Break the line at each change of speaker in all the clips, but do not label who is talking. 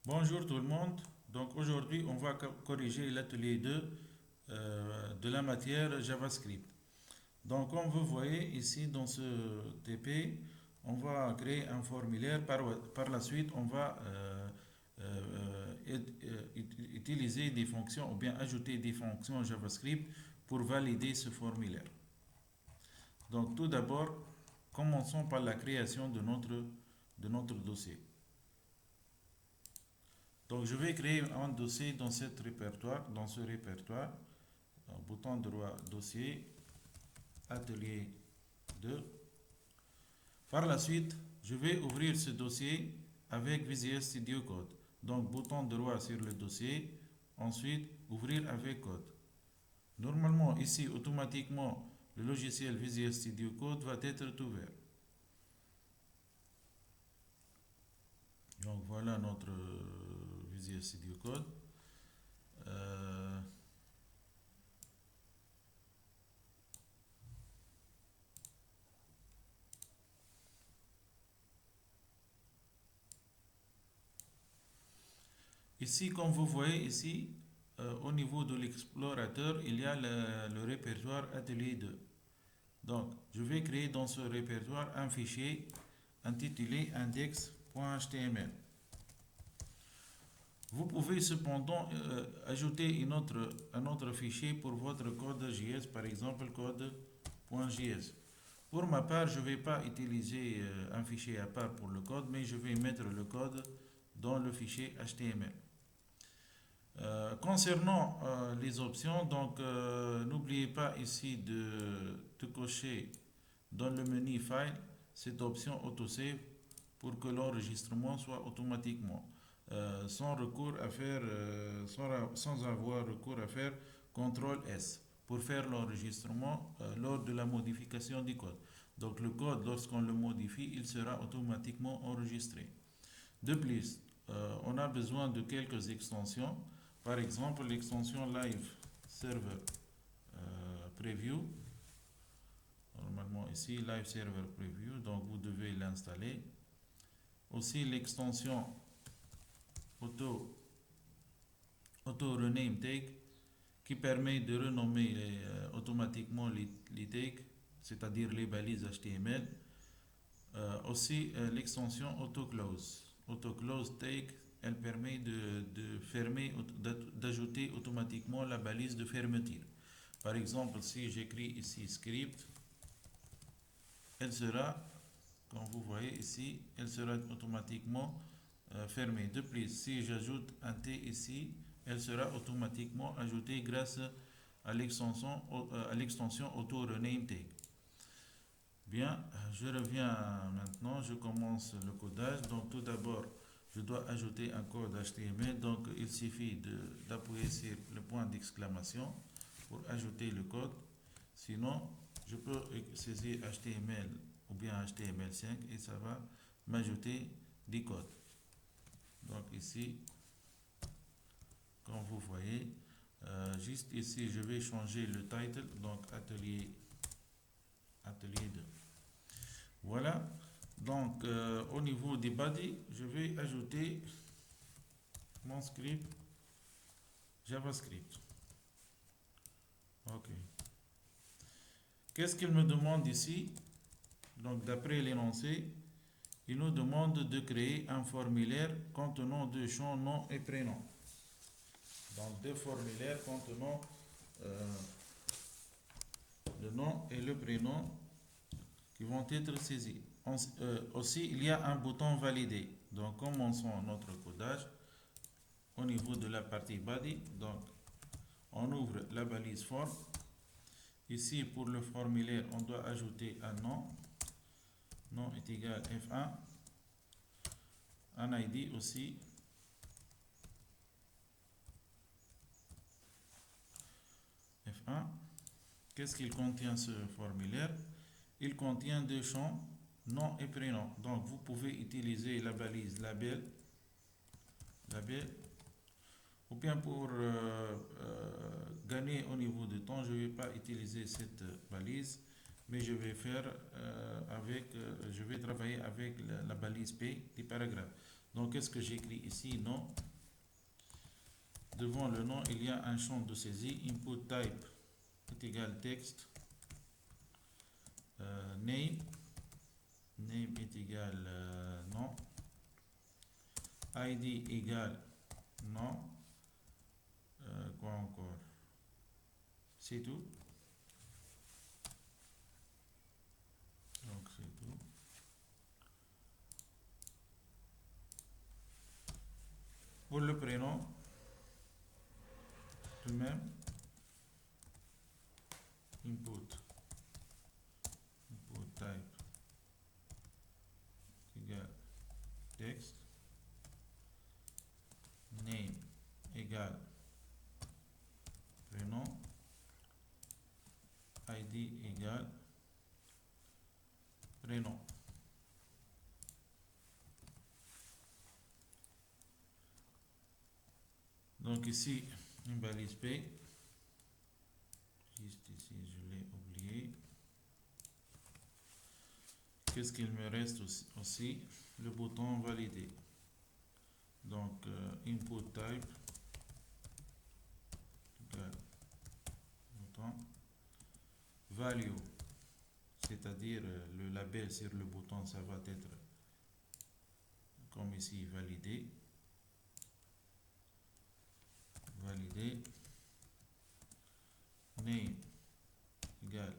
Bonjour tout le monde. Donc aujourd'hui, on va corriger l'atelier 2 de la matière JavaScript. Donc comme vous voyez ici dans ce TP, on va créer un formulaire. Par la suite, on va utiliser des fonctions ou bien ajouter des fonctions JavaScript pour valider ce formulaire. Donc tout d'abord, commençons par la création de notre dossier. Donc je vais créer un dossier dans ce répertoire. Donc, bouton droit dossier, atelier 2. Par la suite, je vais ouvrir ce dossier avec Visual Studio Code. Donc bouton droit sur le dossier, ensuite ouvrir avec code. Normalement ici automatiquement le logiciel Visual Studio Code va être ouvert. Donc voilà notre Visual Studio Code. Euh, Ici, comme vous voyez ici, au niveau de l'explorateur, il y a le répertoire atelier 2. Donc, je vais créer dans ce répertoire un fichier intitulé index.html. Vous pouvez cependant ajouter un autre fichier pour votre code JS, par exemple code.js. Pour ma part, je ne vais pas utiliser un fichier à part pour le code, mais je vais mettre le code dans le fichier HTML. Concernant les options, donc n'oubliez pas ici de cocher dans le menu File cette option Autosave pour que l'enregistrement soit automatiquement sans avoir recours à faire CTRL S pour faire l'enregistrement lors de la modification du code. Donc le code, lorsqu'on le modifie, il sera automatiquement enregistré. De plus, on a besoin de quelques extensions. Par exemple, l'extension Live Server Preview. Normalement ici, Live Server Preview, donc vous devez l'installer. Aussi l'extension Auto Rename Take qui permet de renommer automatiquement les tags, c'est-à-dire les balises HTML. Aussi l'extension Auto-Close Take, elle permet de fermer, d'ajouter automatiquement la balise de fermeture. Par exemple, si j'écris ici script, elle sera, comme vous voyez ici, elle sera automatiquement fermée. De plus, si j'ajoute un T ici, elle sera automatiquement ajoutée grâce à l'extension Auto Rename Take. Bien, je reviens maintenant, je commence le codage. Donc tout d'abord, je dois ajouter un code HTML. Donc il suffit d'appuyer sur le point d'exclamation pour ajouter le code. Sinon, je peux saisir HTML ou bien HTML5 et ça va m'ajouter des codes. Donc ici, comme vous voyez, juste ici, je vais changer le title, donc atelier 2. Voilà. Donc, au niveau des body, je vais ajouter mon script JavaScript. OK. Qu'est-ce qu'il me demande ici? Donc, d'après l'énoncé, il nous demande de créer un formulaire contenant deux champs nom et prénom. Donc, deux formulaires contenant le nom et le prénom qui vont être saisis. Aussi, il y a un bouton valider. Donc, commençons notre codage au niveau de la partie body. Donc, on ouvre la balise form. Ici, pour le formulaire, on doit ajouter un nom. Nom est égal F1. Un ID aussi. F1. Qu'est-ce qu'il contient ce formulaire? Il contient deux champs, nom et prénom. Donc, vous pouvez utiliser la balise label, ou bien pour gagner au niveau de temps, je ne vais pas utiliser cette balise, mais je vais travailler avec la balise P du paragraphe. Donc, qu'est-ce que j'écris ici? Nom. Devant le nom, il y a un champ de saisie. Input type est égal texte. Name. Name est égal nom. ID égale nom. Quoi encore? C'est tout. Donc, c'est tout. Pour le prénom, de même, input type égale texte, name égale prénom, ID égale prénom. Donc ici, une balise P. Juste ici, je l'ai oublié. Qu'est-ce qu'il me reste aussi? Le bouton valider. Donc, input type égale bouton value, c'est-à-dire le label sur le bouton, ça va être comme ici validé. Validé. Name égale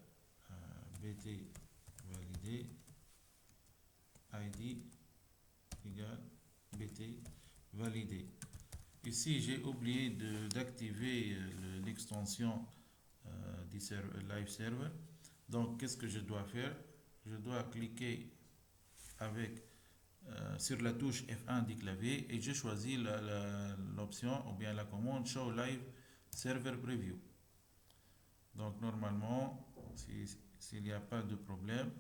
bt validé. ID égale bt validé. Ici, j'ai oublié d'activer l'extension du live server. Donc, qu'est-ce que je dois faire? Je dois cliquer avec sur la touche F1 du clavier et je choisis l'option ou bien la commande Show Live Server Preview. Donc, normalement, s'il n'y a pas de problème,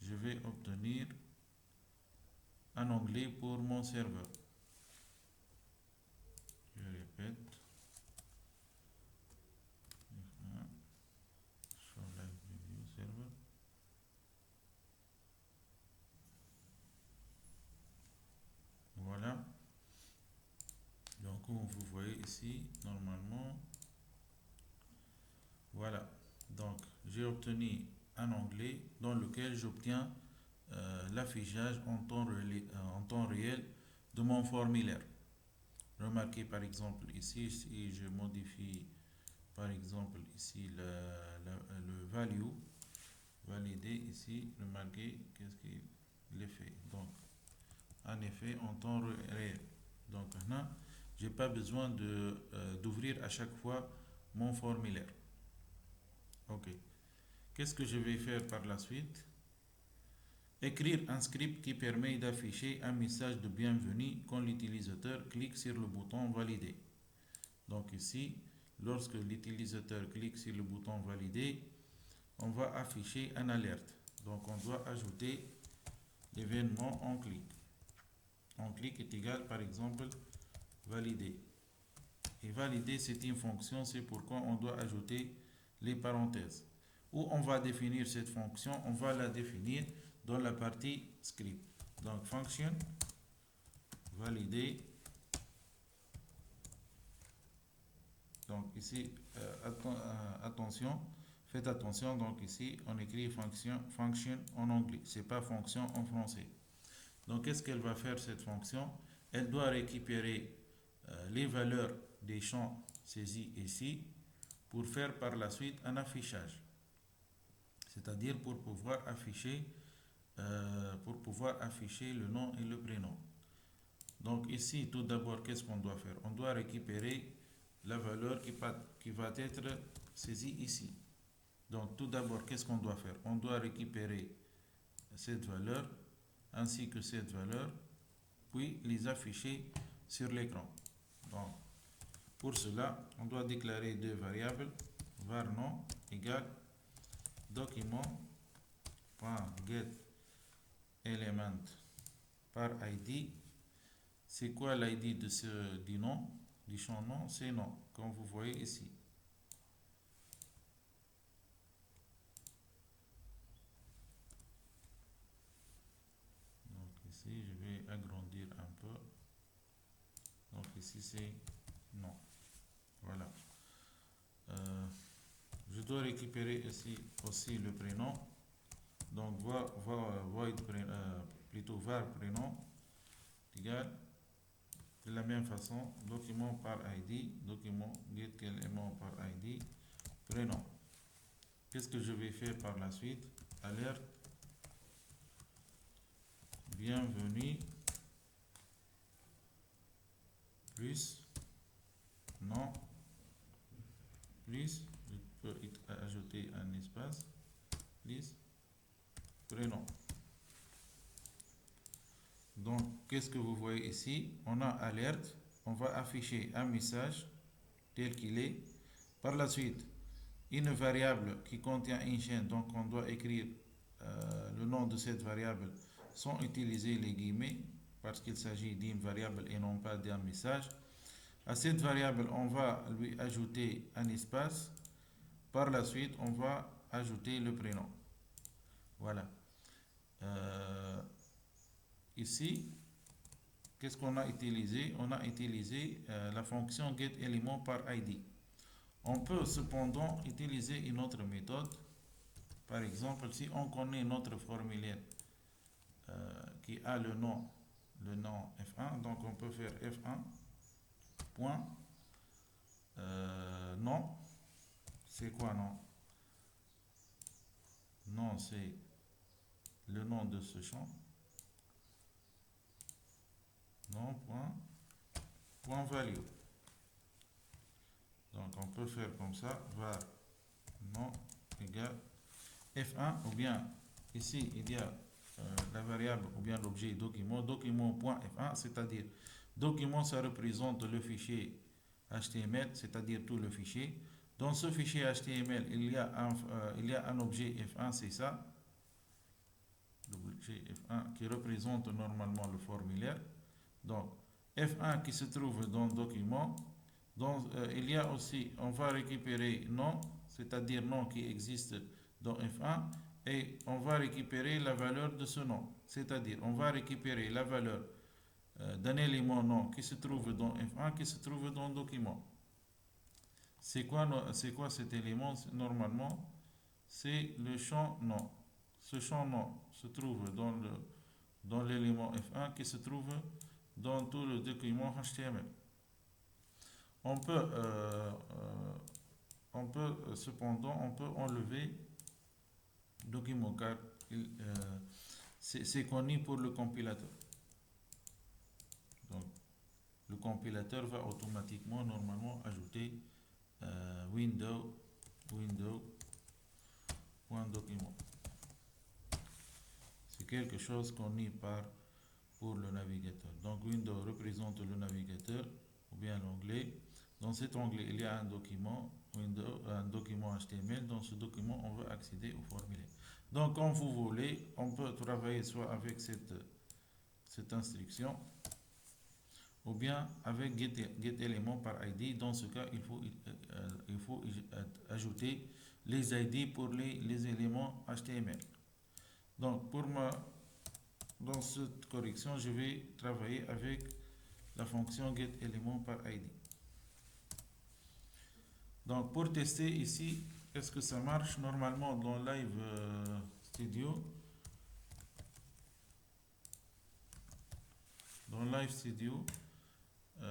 je vais obtenir un onglet pour mon serveur. Je répète. Show Live Preview Server. Voilà. Donc, comme vous voyez ici, normalement, voilà. Donc, j'ai obtenu un onglet dans lequel j'obtiens l'affichage en temps réel de mon formulaire. Remarquez par exemple ici, si je modifie par exemple ici le value, valider ici, remarquez qu'est-ce qu'il est fait. Donc, en effet, en temps réel. Donc maintenant, je n'ai pas besoin d'ouvrir à chaque fois mon formulaire. Ok. Qu'est-ce que je vais faire par la suite? Écrire un script qui permet d'afficher un message de bienvenue quand l'utilisateur clique sur le bouton valider. Donc ici, lorsque l'utilisateur clique sur le bouton valider, on va afficher une alerte. Donc on doit ajouter l'événement on clique. On clique est égal par exemple valider. Et valider c'est une fonction, c'est pourquoi on doit ajouter les parenthèses. Où on va définir cette fonction, on va la définir dans la partie script. Donc function valider. Donc ici, attention, faites attention. Donc ici, on écrit function en anglais. C'est pas fonction en français. Donc qu'est-ce qu'elle va faire cette fonction? Elle doit récupérer les valeurs des champs saisis ici pour faire par la suite un affichage. C'est-à-dire pour pouvoir afficher le nom et le prénom. Donc ici, tout d'abord, qu'est-ce qu'on doit faire? On doit récupérer la valeur qui va être saisie ici. Donc tout d'abord, qu'est-ce qu'on doit faire? On doit récupérer cette valeur ainsi que cette valeur, puis les afficher sur l'écran. Donc pour cela, on doit déclarer deux variables, var nom égale document.getElement par ID. C'est quoi l'ID du nom, du champ nom? C'est nom, comme vous voyez ici. Donc ici, je vais agrandir un peu. ici c'est non. Voilà. Je dois récupérer ici aussi le prénom. Donc void plutôt var prénom égal de la même façon document par ID, document get élément par ID, prénom. Qu'est-ce que je vais faire par la suite? Alerte, bienvenue, plus, nom, plus, je peux ajouter un espace, plus, prénom. Donc, qu'est-ce que vous voyez ici? On a alerte, on va afficher un message tel qu'il est. Par la suite, une variable qui contient une chaîne, donc on doit écrire le nom de cette variable sans utiliser les guillemets parce qu'il s'agit d'une variable et non pas d'un message. À cette variable, on va lui ajouter un espace. Par la suite, on va ajouter le prénom. Voilà. Ici, qu'est-ce qu'on a utilisé? On a utilisé la fonction getElément par ID. On peut cependant utiliser une autre méthode. Par exemple, si on connaît notre formulaire qui a le nom F1, donc on peut faire F1 point nom. C'est quoi nom? Nom, c'est le nom de ce champ. Nom point value. Donc on peut faire comme ça, var nom égale F1 ou bien ici il y a la variable ou bien l'objet document, document.f1, c'est-à-dire document ça représente le fichier HTML, c'est-à-dire tout le fichier. Dans ce fichier HTML, il y a un objet F1, c'est ça, l'objet F1 qui représente normalement le formulaire. Donc F1 qui se trouve dans le document. Donc il y a aussi, on va récupérer nom, c'est-à-dire nom qui existe dans F1 et on va récupérer la valeur de ce nom, c'est-à-dire on va récupérer la valeur d'un élément nom qui se trouve dans F1 qui se trouve dans le document. C'est quoi cet élément? Normalement, c'est le champ nom. Ce champ nom se trouve dans l'élément F1 qui se trouve dans tout le document HTML. On peut cependant enlever document car c'est connu pour le compilateur. Donc le compilateur va automatiquement normalement ajouter window.document. C'est quelque chose connu pour le navigateur. Donc window représente le navigateur ou bien l'onglet. Dans cet onglet, il y a un document HTML. Dans ce document, on veut accéder au formulaire. Donc, quand vous voulez, on peut travailler soit avec cette instruction ou bien avec getElément par ID. Dans ce cas, il faut ajouter les ID pour les éléments HTML. Donc, dans cette correction, je vais travailler avec la fonction getElément par ID. Donc pour tester ici, est-ce que ça marche? Normalement dans Live Studio,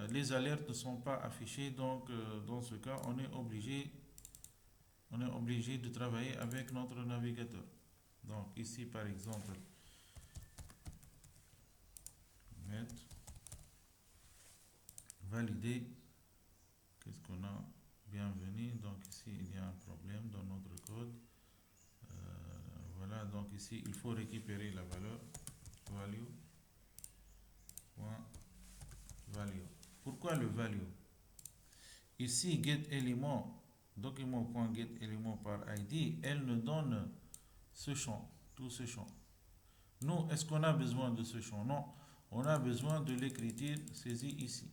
les alertes ne sont pas affichées, donc dans ce cas on est obligé de travailler avec notre navigateur. Donc ici par exemple, valider, qu'est-ce qu'on a? Bienvenue, donc ici il y a un problème dans notre code. Voilà, donc ici il faut récupérer la valeur value. Pourquoi le value? Ici getElément document.getElément par ID, elle nous donne ce champ, tout ce champ. Nous, est-ce qu'on a besoin de ce champ? Non, on a besoin de l'écriture saisie ici,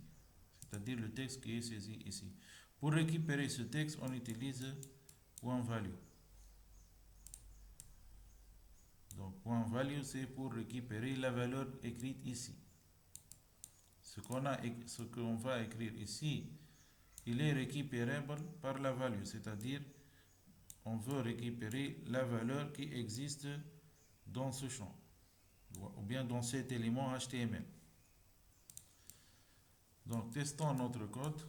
c'est-à-dire le texte qui est saisi ici. Pour récupérer ce texte, on utilise .value. Donc .value, c'est pour récupérer la valeur écrite ici. Ce qu'on va écrire ici, il est récupérable par la value, c'est-à-dire on veut récupérer la valeur qui existe dans ce champ, ou bien dans cet élément HTML. Donc, testons notre code.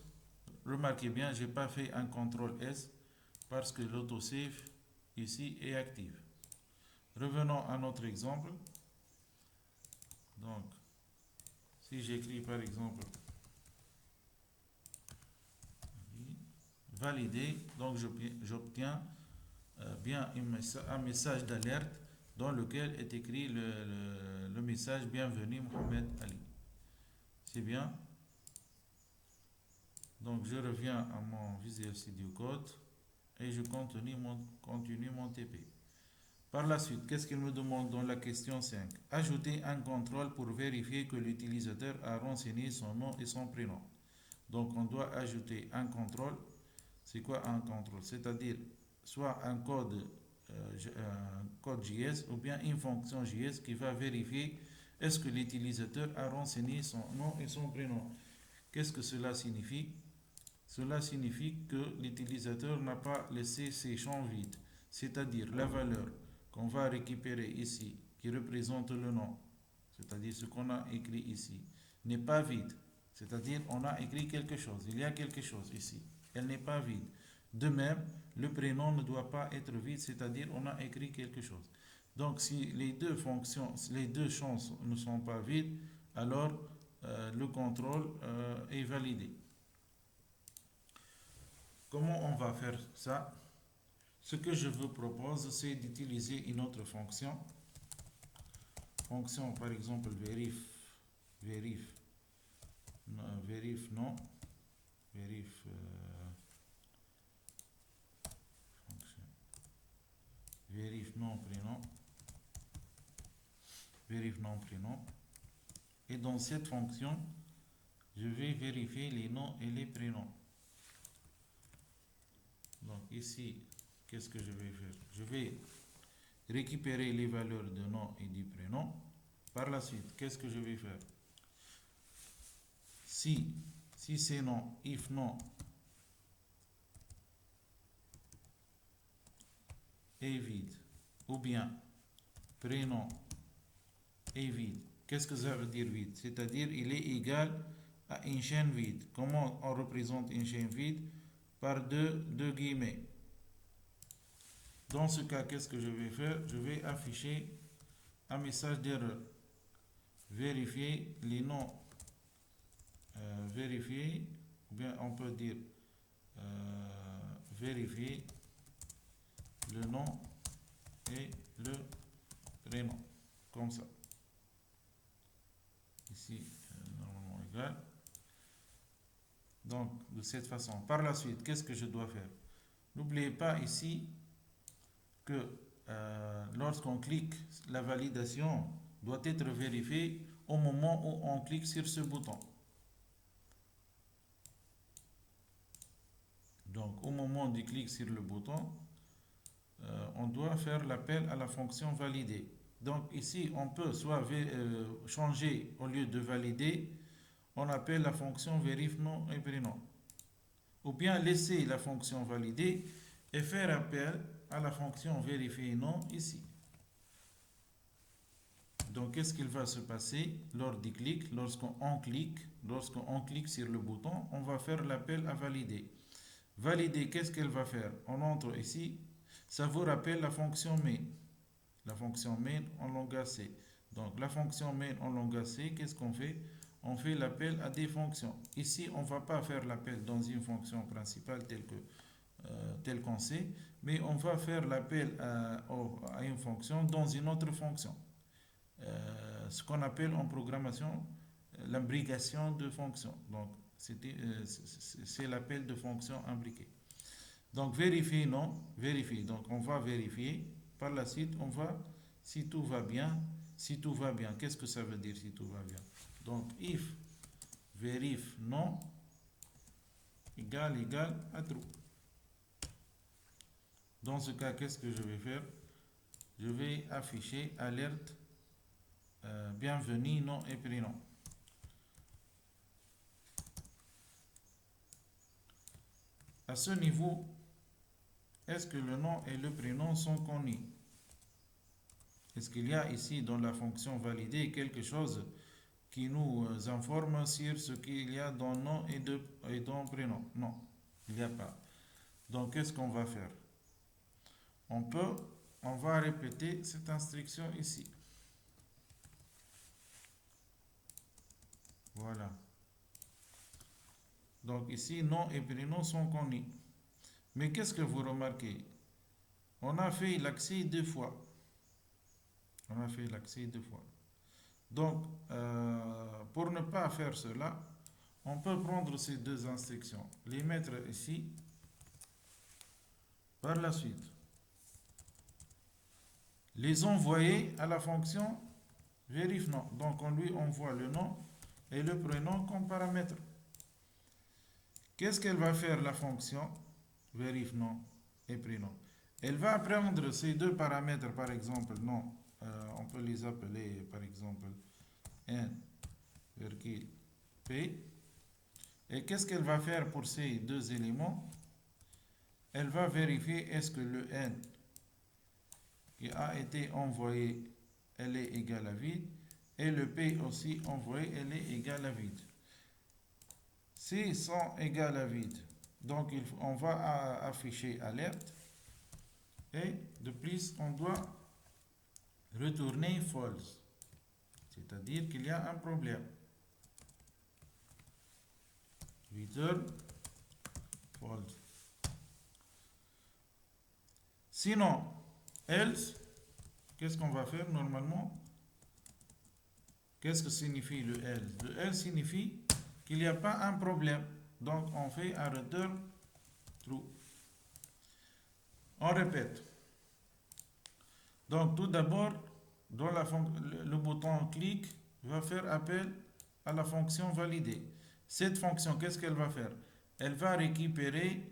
Remarquez bien, je n'ai pas fait un CTRL S parce que l'autosave ici est active. Revenons à notre exemple. Donc, si j'écris par exemple valider, donc j'obtiens bien un message d'alerte dans lequel est écrit le message bienvenue Mohamed Ali. C'est bien. Donc je reviens à mon Visual Studio Code et je continue mon TP. Par la suite, qu'est-ce qu'il me demande dans la question 5? Ajouter un contrôle pour vérifier que l'utilisateur a renseigné son nom et son prénom. Donc on doit ajouter un contrôle. C'est quoi un contrôle? C'est-à-dire soit un code JS ou bien une fonction JS qui va vérifier est-ce que l'utilisateur a renseigné son nom et son prénom. Qu'est-ce que cela signifie? Cela signifie que l'utilisateur n'a pas laissé ces champs vides, c'est-à-dire la valeur qu'on va récupérer ici, qui représente le nom, c'est-à-dire ce qu'on a écrit ici, n'est pas vide. C'est-à-dire on a écrit quelque chose, il y a quelque chose ici, elle n'est pas vide. De même, le prénom ne doit pas être vide, c'est-à-dire on a écrit quelque chose. Donc si les deux fonctions, les deux champs ne sont pas vides, alors le contrôle est validé. Comment on va faire ça? Ce que je vous propose, c'est d'utiliser une autre fonction. Fonction par exemple verif non, fonction verif non prénom. Et dans cette fonction, je vais vérifier les noms et les prénoms. Donc ici, qu'est-ce que je vais faire? Je vais récupérer les valeurs de nom et du prénom. Par la suite, qu'est-ce que je vais faire? Si c'est non, if non est vide, ou bien prénom est vide. Qu'est-ce que ça veut dire vide? C'est-à-dire il est égal à une chaîne vide. Comment on représente une chaîne vide? Par deux guillemets. Dans ce cas, qu'est-ce que je vais faire? Je vais afficher un message d'erreur. Vérifier les noms. Vérifier, ou bien on peut dire vérifier le nom et le prénom. Comme ça. Ici, normalement égal. Donc, de cette façon. Par la suite, qu'est-ce que je dois faire? N'oubliez pas ici que lorsqu'on clique, la validation doit être vérifiée au moment où on clique sur ce bouton. Donc, au moment du clic sur le bouton, on doit faire l'appel à la fonction valider. Donc, ici, on peut soit changer, au lieu de valider, on appelle la fonction vérif nom et prénom. Ou bien laisser la fonction valider et faire appel à la fonction vérifier nom ici. Donc, qu'est-ce qu'il va se passer lors du clic? Lorsqu'on clique sur le bouton, on va faire l'appel à valider. Valider, qu'est-ce qu'elle va faire? On entre ici, ça vous rappelle la fonction main. La fonction main en langage C. Donc, la fonction main en langage C, qu'est-ce qu'on fait? On fait l'appel à des fonctions. Ici, on ne va pas faire l'appel dans une fonction principale telle qu'on sait, mais on va faire l'appel à une fonction dans une autre fonction. Ce qu'on appelle en programmation l'imbrication de fonctions. Donc, c'est l'appel de fonction imbriquée. Donc, vérifier, non, vérifier. Donc, on va vérifier. Par la suite, on va, si tout va bien, qu'est-ce que ça veut dire si tout va bien? Donc, if vérif non égal à true. Dans ce cas, qu'est-ce que je vais faire? Je vais afficher alerte bienvenue nom et prénom. ce niveau, est-ce que le nom et le prénom sont connus? Est-ce qu'il y a ici dans la fonction validée quelque chose qui nous informe sur ce qu'il y a dans nom et dans prénom? Non, il n'y a pas. Donc, qu'est-ce qu'on va faire? On va répéter cette instruction ici. Voilà. Donc ici, nom et prénom sont connus. Mais qu'est-ce que vous remarquez? On a fait l'accès deux fois. On a fait l'accès deux fois. Donc, pour ne pas faire cela, on peut prendre ces deux instructions, les mettre ici, par la suite, les envoyer à la fonction vérifie nom. Donc, on lui envoie le nom et le prénom comme paramètre. Qu'est-ce qu'elle va faire la fonction vérifie nom et prénom? Elle va prendre ces deux paramètres, par exemple, nom, on peut les appeler, par exemple, n, virgule, p. Et qu'est-ce qu'elle va faire pour ces deux éléments? Elle va vérifier est-ce que le n qui a été envoyé, elle est égale à vide, et le p aussi envoyé, elle est égale à vide. S'ils sont égales à vide, donc on va afficher alerte, et de plus on doit retourner false, c'est-à-dire qu'il y a un problème. Return false. Sinon, else, qu'est-ce qu'on va faire normalement? Qu'est-ce que signifie le else? Le else signifie qu'il n'y a pas un problème. Donc, on fait un return true. On répète. Donc, tout d'abord, dans le bouton clic va faire appel à la fonction validée. Cette fonction, qu'est-ce qu'elle va faire? Elle va récupérer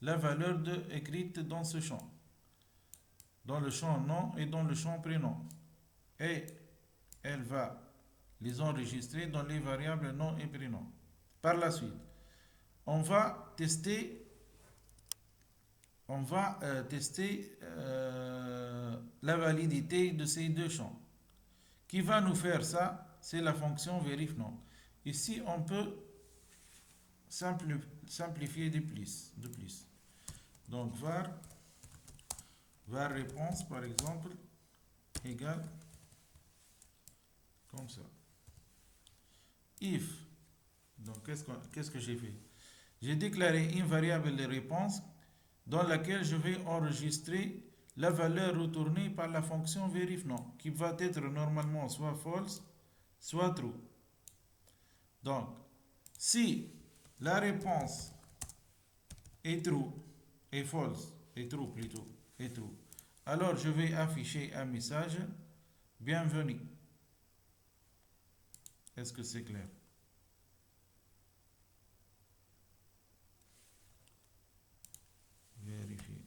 la valeur écrite dans ce champ. Dans le champ nom et dans le champ prénom. Et elle va les enregistrer dans les variables nom et prénom. Par la suite, on va tester la validité de ces deux champs. Qui va nous faire ça? C'est la fonction vérifie nom. Ici, on peut simplifier de plus. Donc, var réponse, par exemple, égale comme ça. If, donc qu'est-ce que j'ai fait? J'ai déclaré une variable de réponse dans laquelle je vais enregistrer la valeur retournée par la fonction vérifie nom, qui va être normalement soit false, soit true. Donc, si la réponse est true, est false, est true plutôt, est true, alors je vais afficher un message bienvenue. Est-ce que c'est clair? Vérifier.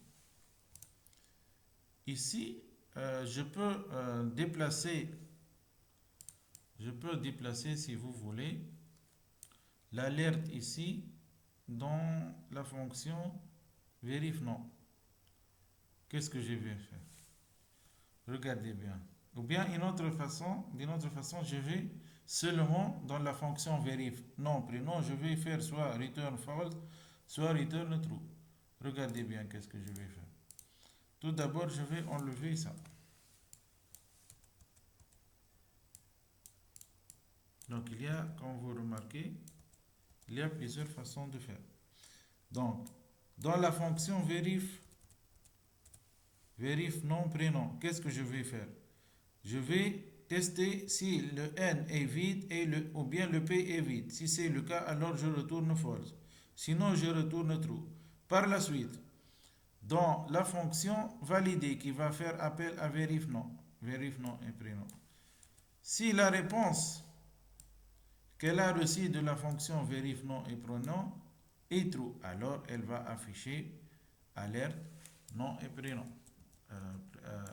Ici, je peux déplacer, si vous voulez, l'alerte ici dans la fonction vérifie nom. Qu'est-ce que je vais faire? Regardez bien. Ou bien d'une autre façon, je vais seulement dans la fonction vérifie nom prénom, je vais faire soit return false, soit return true. Regardez bien qu'est-ce que je vais faire. Tout d'abord, je vais enlever ça. Donc, il y a, comme vous remarquez, il y a plusieurs façons de faire. Donc, dans la fonction vérifie nom prénom, qu'est-ce que je vais faire? Je vais tester si le n est vide ou bien le p est vide. Si c'est le cas, alors je retourne false. Sinon, je retourne true. Par la suite, dans la fonction validée qui va faire appel à vérifie nom et prénom, si la réponse qu'elle a reçue de la fonction vérifie nom et prénom est true, alors elle va afficher alerte nom et prénom.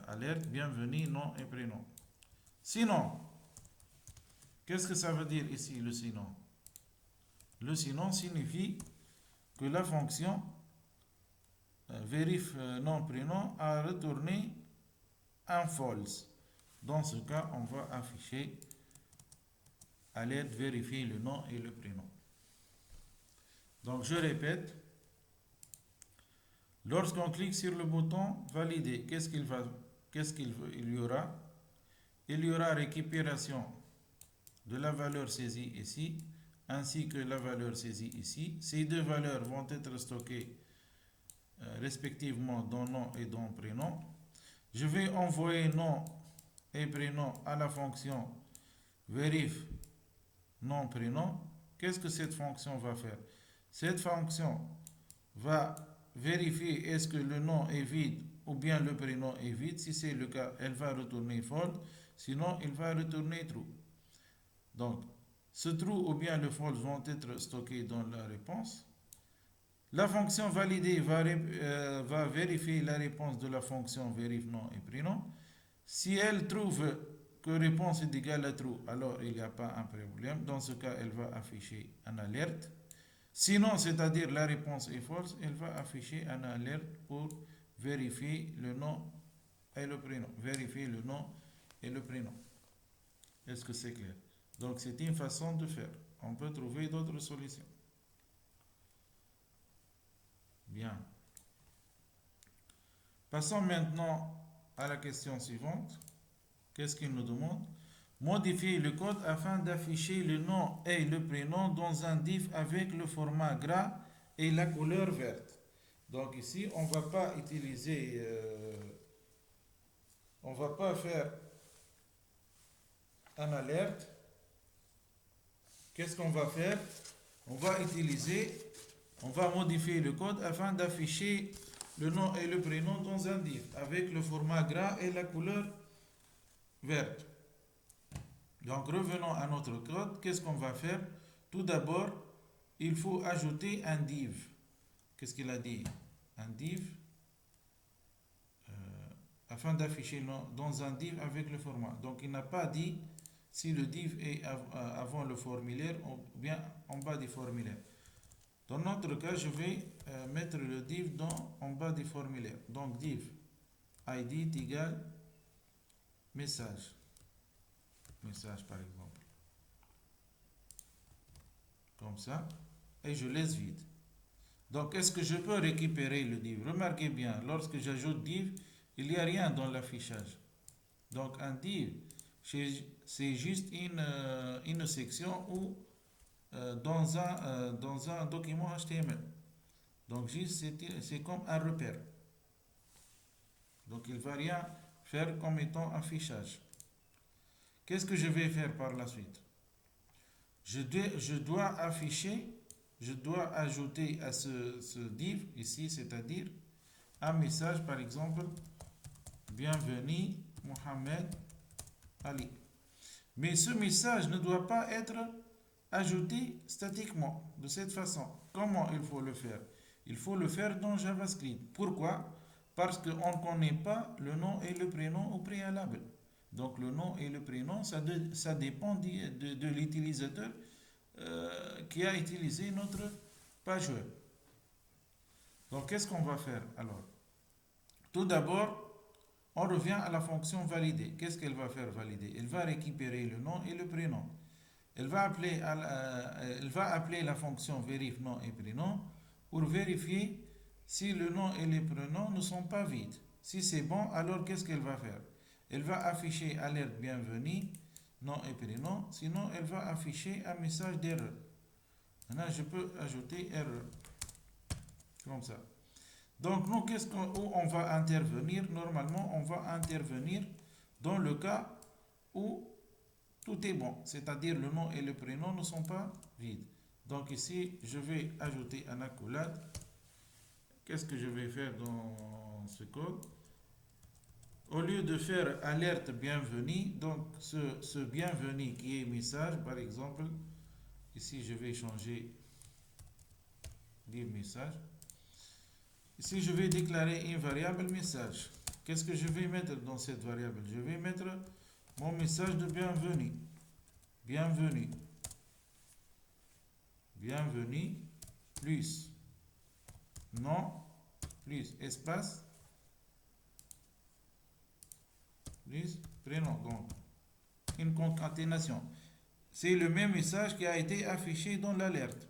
Alerte bienvenue nom et prénom. Sinon, qu'est-ce que ça veut dire ici le sinon? Le sinon signifie que la fonction vérif nom prénom a retourné un false. Dans ce cas, on va afficher alerte vérifier le nom et le prénom. Donc je répète, lorsqu'on clique sur le bouton valider, qu'est-ce qu'il y aura? Il y aura récupération de la valeur saisie ici, ainsi que la valeur saisie ici. Ces deux valeurs vont être stockées respectivement dans nom et dans prénom. Je vais envoyer nom et prénom à la fonction vérif nom prénom. Qu'est-ce que cette fonction va faire? Cette fonction va vérifier est-ce que le nom est vide ou bien le prénom est vide. Si c'est le cas, elle va retourner false, sinon il va retourner true. Donc, ce true ou bien le false vont être stockés dans la réponse. La fonction valider va vérifier la réponse de la fonction vérif nom et prénom. Si elle trouve que réponse est égale à true, alors il n'y a pas un problème. Dans ce cas, elle va afficher une alerte. Sinon, c'est-à-dire la réponse est false, elle va afficher une alerte pour vérifier le nom et le prénom. Vérifier le nom et le prénom. Est-ce que c'est clair? Donc, c'est une façon de faire. On peut trouver d'autres solutions. Bien. Passons maintenant à la question suivante. Qu'est-ce qu'il nous demande? Modifier le code afin d'afficher le nom et le prénom dans un div avec le format gras et la couleur verte. Donc ici, on ne va pas utiliser, on ne va pas faire un alerte. Qu'est-ce qu'on va faire? On va modifier le code afin d'afficher le nom et le prénom dans un div avec le format gras et la couleur verte. Donc revenons à notre code. Qu'est-ce qu'on va faire? Tout d'abord, il faut ajouter un div. Qu'est-ce qu'il a dit? Un div afin d'afficher dans un div avec le format. Donc il n'a pas dit si le div est avant le formulaire ou bien en bas du formulaire. Dans notre cas, je vais mettre le div en bas du formulaire. Donc div id est égal message. Message par exemple. Comme ça. Et je laisse vide. Donc est-ce que je peux récupérer le div? Remarquez bien, lorsque j'ajoute div, il n'y a rien dans l'affichage. Donc un div, c'est juste une section ou dans un document HTML. Donc juste c'est comme un repère. Donc il ne va rien faire comme étant affichage. Qu'est-ce que je vais faire par la suite? Je dois ajouter à ce div ici, c'est-à-dire un message par exemple, bienvenue Mohamed Ali. Mais ce message ne doit pas être ajouté statiquement de cette façon. Comment il faut le faire? Il faut le faire dans JavaScript. Pourquoi? Parce qu'on ne connaît pas le nom et le prénom au préalable. Donc le nom et le prénom, ça dépend de l'utilisateur qui a utilisé notre page web. Donc qu'est-ce qu'on va faire alors? Tout d'abord, on revient à la fonction valider. Qu'est-ce qu'elle va faire valider? Elle va récupérer le nom et le prénom. Elle va appeler la fonction vérif nom et prénom pour vérifier si le nom et les prénoms ne sont pas vides. Si c'est bon, alors qu'est-ce qu'elle va faire? Elle va afficher alerte bienvenue, nom et prénom, sinon elle va afficher un message d'erreur. Maintenant, je peux ajouter erreur. Comme ça. Donc, nous, où on va intervenir? Normalement, on va intervenir dans le cas où tout est bon, c'est-à-dire le nom et le prénom ne sont pas vides. Donc ici, je vais ajouter un accolade. Qu'est-ce que je vais faire dans ce code? Au lieu de faire alerte bienvenue, donc ce bienvenue qui est message, par exemple, ici je vais changer dire message. Ici je vais déclarer une variable message. Qu'est-ce que je vais mettre dans cette variable? Je vais mettre mon message de bienvenue. Bienvenue. Bienvenue plus nom plus espace plus prénom. Donc, une concaténation. C'est le même message qui a été affiché dans l'alerte.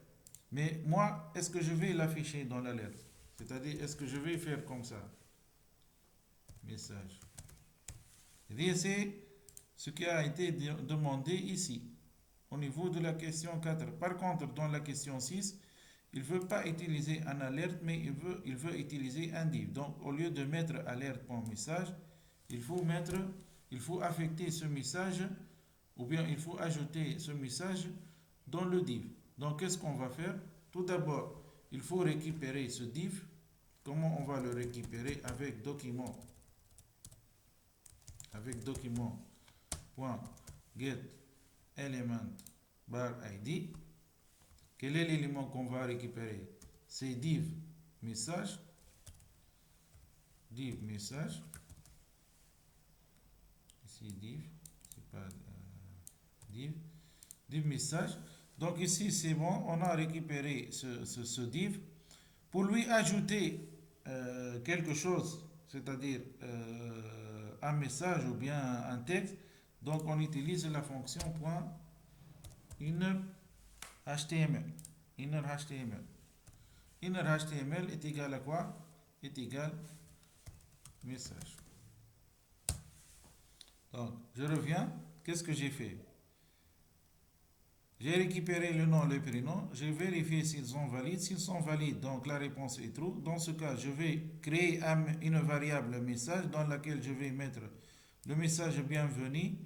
Mais moi, est-ce que je vais l'afficher dans l'alerte? C'est-à-dire, est-ce que je vais faire comme ça? Message. C'est ce qui a été demandé ici, au niveau de la question 4. Par contre, dans la question 6, il ne veut pas utiliser un alerte, mais il veut utiliser un div. Donc, au lieu de mettre alerte.message, il faut affecter ce message, ou bien il faut ajouter ce message dans le div. Donc, qu'est-ce qu'on va faire? Tout d'abord, il faut récupérer ce div. Comment on va le récupérer? Avec document. Avec document.get element bar id. Quel est l'élément qu'on va récupérer? C'est div message. Div message. Ici div, c'est pas div. Div message. Donc ici c'est bon, on a récupéré ce div. Pour lui ajouter quelque chose, c'est-à-dire un message ou bien un texte, donc on utilise la fonction .innerHTML. InnerHTML. InnerHTML est égal à quoi? Est égal message. Donc, je reviens. Qu'est-ce que j'ai fait? J'ai récupéré le nom, le prénom. J'ai vérifié s'ils sont valides. S'ils sont valides, donc la réponse est true. Dans ce cas, je vais créer une variable message dans laquelle je vais mettre le message bienvenu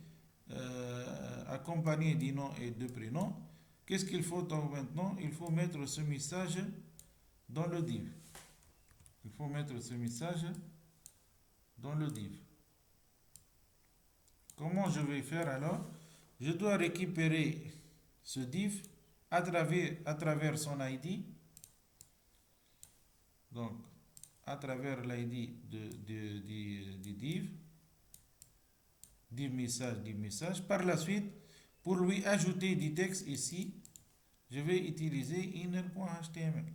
accompagné du nom et de prénom. Qu'est-ce qu'il faut donc maintenant? Il faut mettre ce message dans le div. Il faut mettre ce message dans le div. Comment je vais faire alors? Je dois récupérer ce div à travers son ID. Donc, à travers l'ID du div. Div message. Par la suite, pour lui ajouter du texte ici, je vais utiliser inner.html.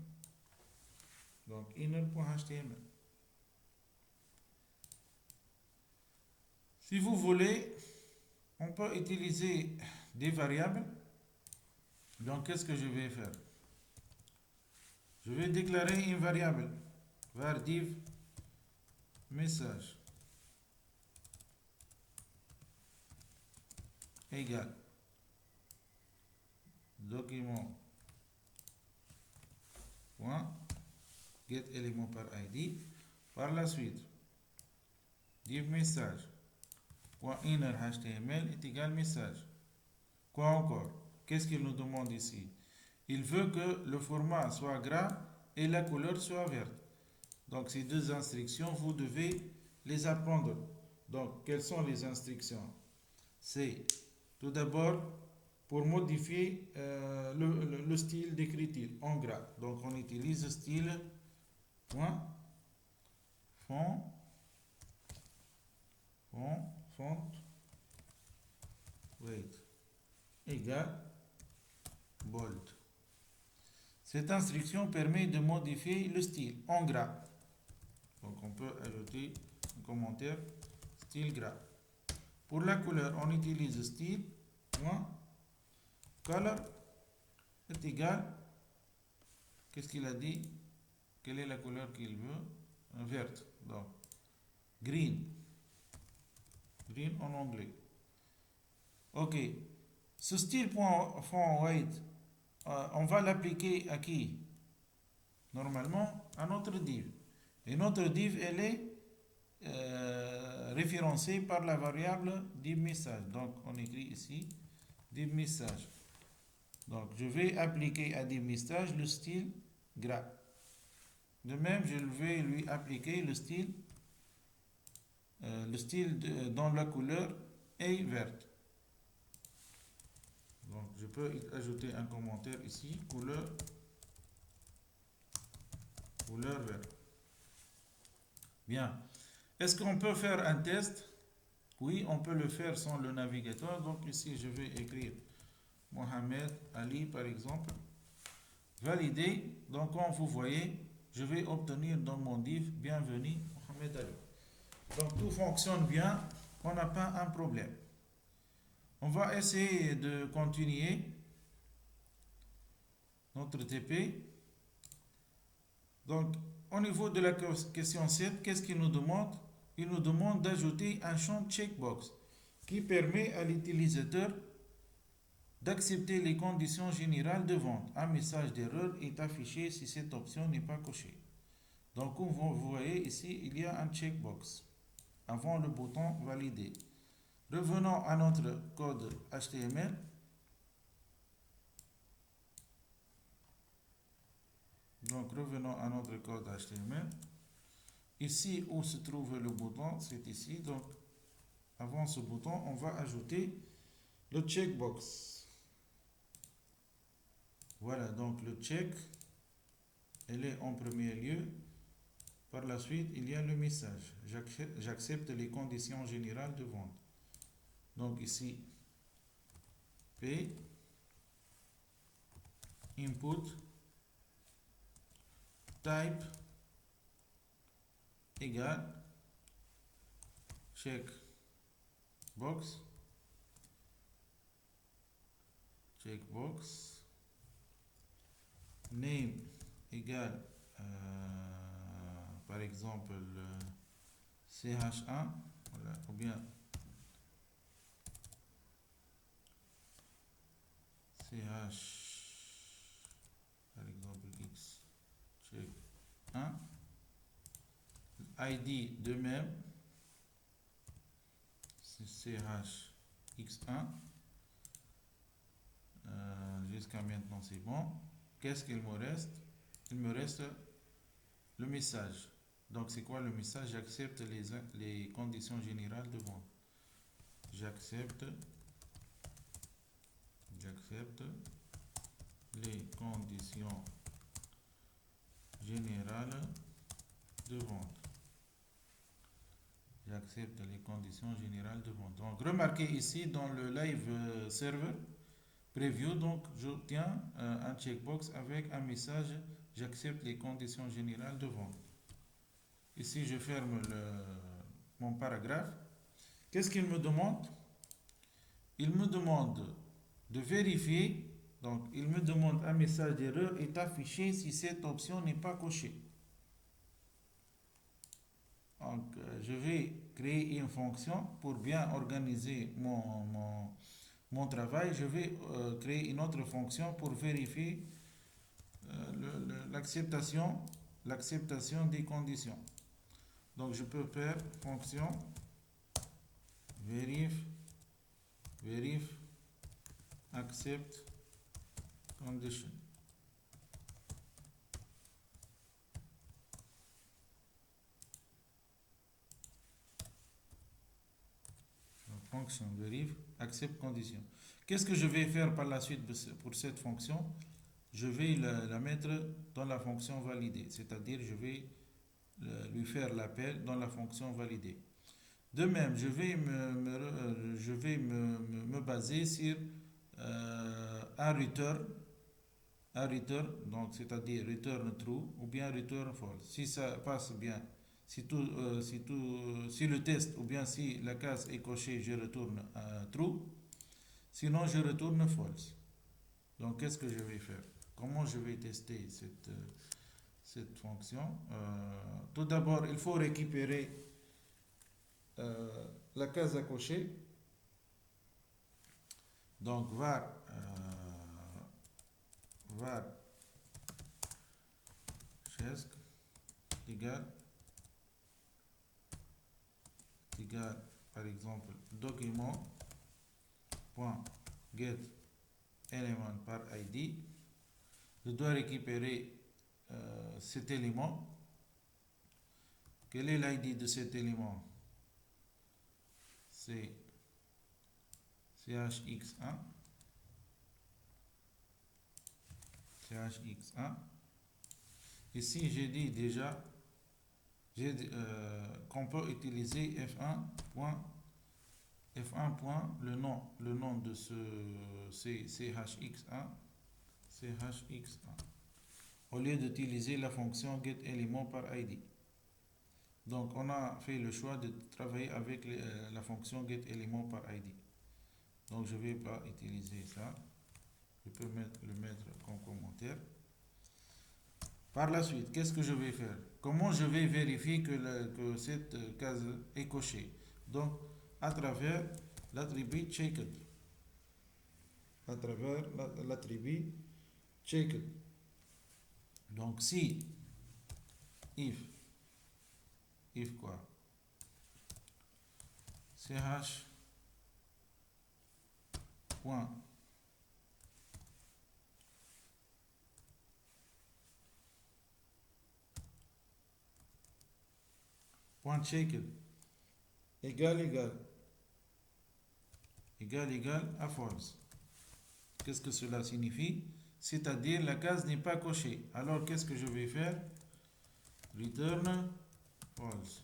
Donc, inner.html. Si vous voulez, on peut utiliser des variables. Donc, qu'est-ce que je vais faire? Je vais déclarer une variable var div message égale document point get élément par id. Par la suite, div message point inner html est égal message. Quoi encore? Qu'est-ce qu'il nous demande ici? Il veut que le format soit gras et la couleur soit verte. Donc ces deux instructions, vous devez les apprendre. Donc quelles sont les instructions? C'est tout d'abord pour modifier le style d'écriture en gras. Donc on utilise style point font weight égale bold. Cette instruction permet de modifier le style en gras. Donc on peut ajouter un commentaire style gras. Pour la couleur, on utilise style color est égal. Qu'est-ce qu'il a dit? Quelle est la couleur qu'il veut? Verte. Donc green. Green en anglais. Ok. Ce style font weight, on va l'appliquer à qui? Normalement à notre div. Et notre div, elle est référencée par la variable div message. Donc on écrit ici div message. Donc je vais appliquer à div message le style gras. De même, je vais lui appliquer le style dont la couleur est verte. Donc je peux ajouter un commentaire ici, couleur verte. Bien. Est-ce qu'on peut faire un test? Oui, on peut le faire sans le navigateur. Donc ici, je vais écrire Mohamed Ali, par exemple. Valider. Donc comme vous voyez, je vais obtenir dans mon div bienvenue Mohamed Ali. Donc tout fonctionne bien, on n'a pas un problème. On va essayer de continuer notre TP. Donc au niveau de la question 7, qu'est-ce qu'il nous demande? Il nous demande d'ajouter un champ checkbox qui permet à l'utilisateur d'accepter les conditions générales de vente. Un message d'erreur est affiché si cette option n'est pas cochée. Donc comme vous voyez ici, il y a un checkbox avant le bouton valider. Revenons à notre code HTML. Donc revenons à notre code HTML. Ici où se trouve le bouton, c'est ici. Donc avant ce bouton, on va ajouter le checkbox. Voilà, donc le check, elle est en premier lieu. Par la suite, il y a le message. J'accepte les conditions générales de vente. Donc ici, P, input, type, égale, checkbox, name égale, par exemple, CH1, voilà, ou bien CH, par exemple, X, check 1, ID de même, c'est CH X1, jusqu'à maintenant c'est bon. Qu'est-ce qu'il me reste? Il me reste le message. Donc c'est quoi le message? J'accepte les conditions générales de vente. J'accepte les conditions générales de vente. J'accepte les conditions générales de vente. Donc remarquez ici dans le live server preview, donc j'obtiens un checkbox avec un message j'accepte les conditions générales de vente. Ici je ferme mon paragraphe. Qu'est-ce qu'il me demande? Il me demande de vérifier. Donc il me demande un message d'erreur est affiché si cette option n'est pas cochée. Donc je vais créer une fonction pour bien organiser mon travail. Je vais créer une autre fonction pour vérifier l'acceptation des conditions. Donc je peux faire fonction verif accept condition. Fonction verif accept condition. Qu'est-ce que je vais faire par la suite pour cette fonction? Je vais la mettre dans la fonction validée, c'est-à-dire je vais lui faire l'appel dans la fonction validée. De même, je vais me baser sur un return, donc c'est-à-dire return true ou bien return false. Si ça passe bien, si le test ou bien si la case est cochée, je retourne true. Sinon, je retourne false. Donc, qu'est-ce que je vais faire? Comment je vais tester cette fonction? Tout d'abord, il faut récupérer la case à cocher. Donc var chesc égale par exemple document.get element par id. Je dois récupérer cet élément. Quel est l'id de cet élément? C'est CHX1. Ici, j'ai dit déjà qu'on peut utiliser F1. Le nom de ce CHX1. au lieu d'utiliser la fonction getElément par ID. Donc on a fait le choix de travailler avec la fonction getElément par ID. Donc je ne vais pas utiliser ça. Je peux le mettre comme commentaire. Par la suite, qu'est-ce que je vais faire? Comment je vais vérifier que cette case est cochée? Donc, à travers l'attribut checked. À travers l'attribut checked. Donc, si if quoi? ch point checked égal à false. Qu'est-ce que cela signifie? C'est-à-dire la case n'est pas cochée. Alors qu'est-ce que je vais faire? Return false.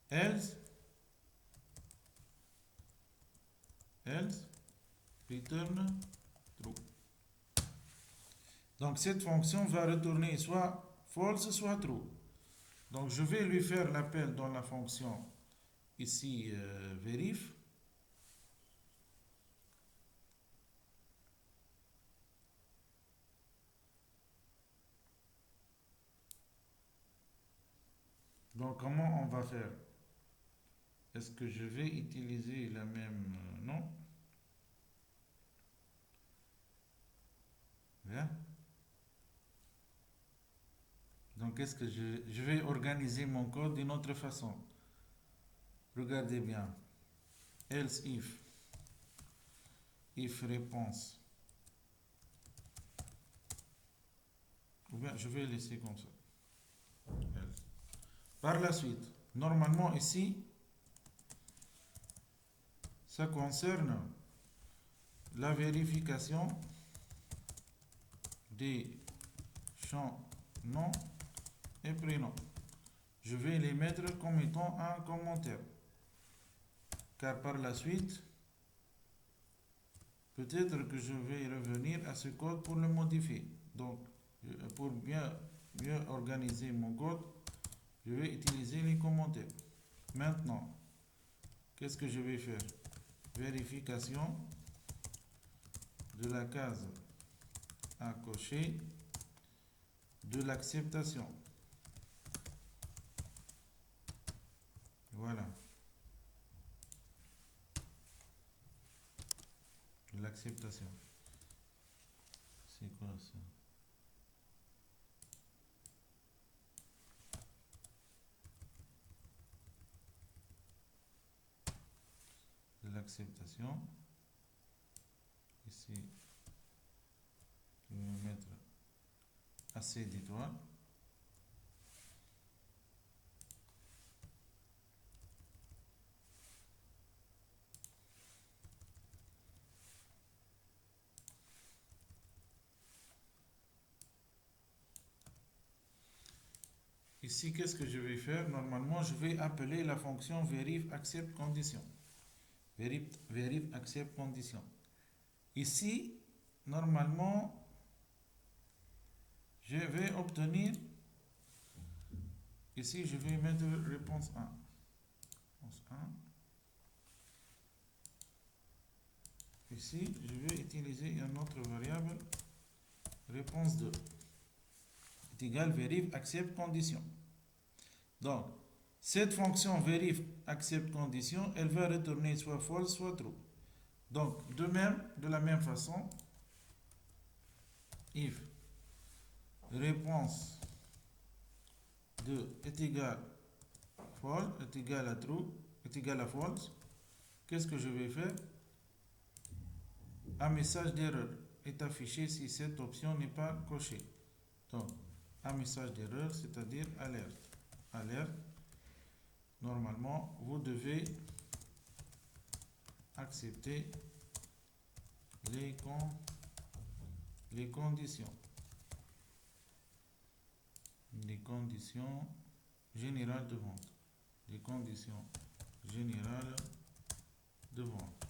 Else return true. Donc cette fonction va retourner soit false soit true. Donc je vais lui faire l'appel dans la fonction ici verif. Donc comment on va faire? Est-ce que je vais utiliser la même... non. Bien. Donc est-ce que je vais organiser mon code d'une autre façon? Regardez bien. Else if réponse. Ou bien je vais laisser comme ça. Else. Par la suite, normalement ici, ça concerne la vérification des champs nom et prénom. Je vais les mettre comme étant un commentaire. Car par la suite, peut-être que je vais revenir à ce code pour le modifier. Donc, pour mieux organiser mon code, je vais utiliser les commentaires. Maintenant, qu'est-ce que je vais faire? Vérification de la case à cocher de l'acceptation. Voilà. De l'acceptation. C'est quoi ça? De l'acceptation. Ici, je vais mettre assez d'étoiles. Ici, qu'est-ce que je vais faire? Normalement, je vais appeler la fonction verif accept condition. Verif accept condition. Ici, normalement, je vais obtenir, ici, je vais mettre réponse 1. Réponse 1. Ici, je vais utiliser une autre variable, réponse 2. Est égal verif accept condition. Donc, cette fonction verif accept condition, elle va retourner soit false, soit true. Donc, de la même façon, if réponse 2 est égal false, est égal à true, est égal à false, qu'est-ce que je vais faire? Un message d'erreur est affiché si cette option n'est pas cochée. Donc, un message d'erreur, c'est-à-dire alerte. Alerte. Normalement, vous devez accepter les conditions. Les conditions générales de vente. Les conditions générales de vente.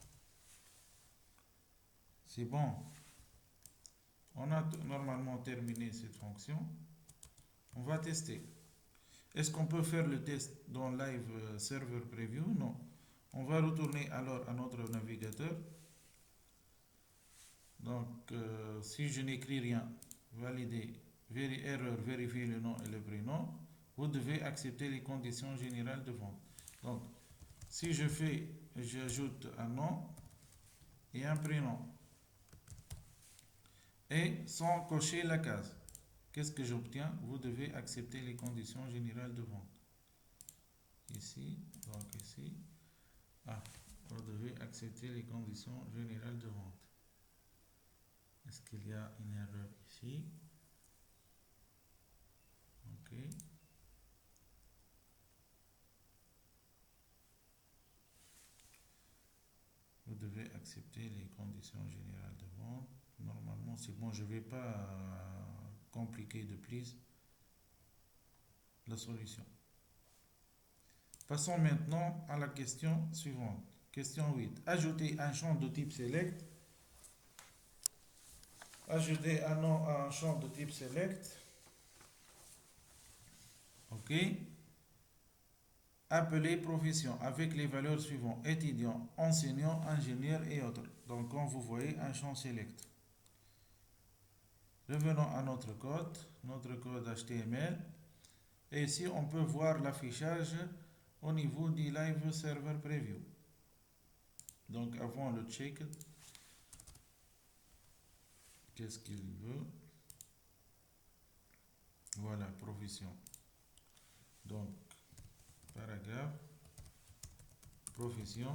C'est bon. On a normalement terminé cette fonction. On va tester. Est-ce qu'on peut faire le test dans Live Server Preview? Non. On va retourner alors à notre navigateur. Donc, si je n'écris rien, valider, erreur, vérifier le nom et le prénom, vous devez accepter les conditions générales de vente. Donc, si j'ajoute un nom et un prénom, et sans cocher la case, qu'est-ce que j'obtiens? Vous devez accepter les conditions générales de vente. Ici, donc ici, vous devez accepter les conditions générales de vente. Est-ce qu'il y a une erreur ici? Ok. Vous devez accepter les conditions générales de vente. Normalement, c'est bon. Je ne vais pas compliquer de plus la solution. Passons maintenant à la question suivante. Question 8. Ajouter un champ de type select. Ajouter un nom à un champ de type select. OK. Appeler profession avec les valeurs suivantes. Étudiant, enseignant, ingénieur et autres. Donc, comme vous voyez, un champ select. Revenons à notre code HTML. Et ici, on peut voir l'affichage au niveau du Live Server Preview. Donc, avant le check, qu'est-ce qu'il veut? Voilà, profession. Donc, paragraphe, profession,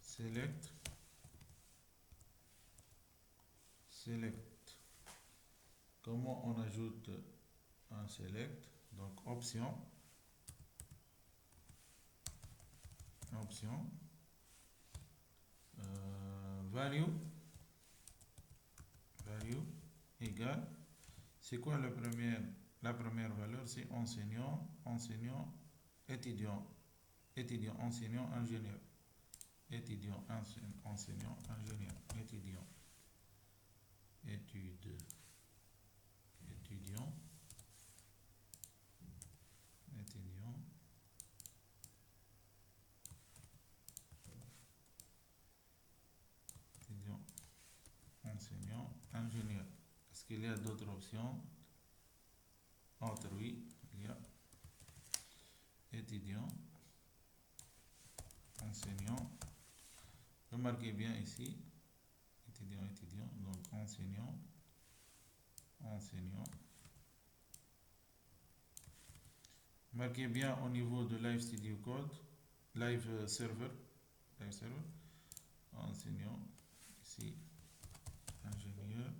select. Comment on ajoute un select? Donc, option, value égale, c'est quoi la première valeur? C'est enseignant, étudiant, enseignant, ingénieur, étudiant, enseignant, ingénieur, étudiant, enseignant, ingénieur. Est-ce qu'il y a d'autres options? Autre, oui, il y a étudiant, enseignant. Remarquez bien ici, étudiant, donc enseignant. Marquez bien au niveau de Live Studio Code, Live Server, enseignant, ici, ingénieur,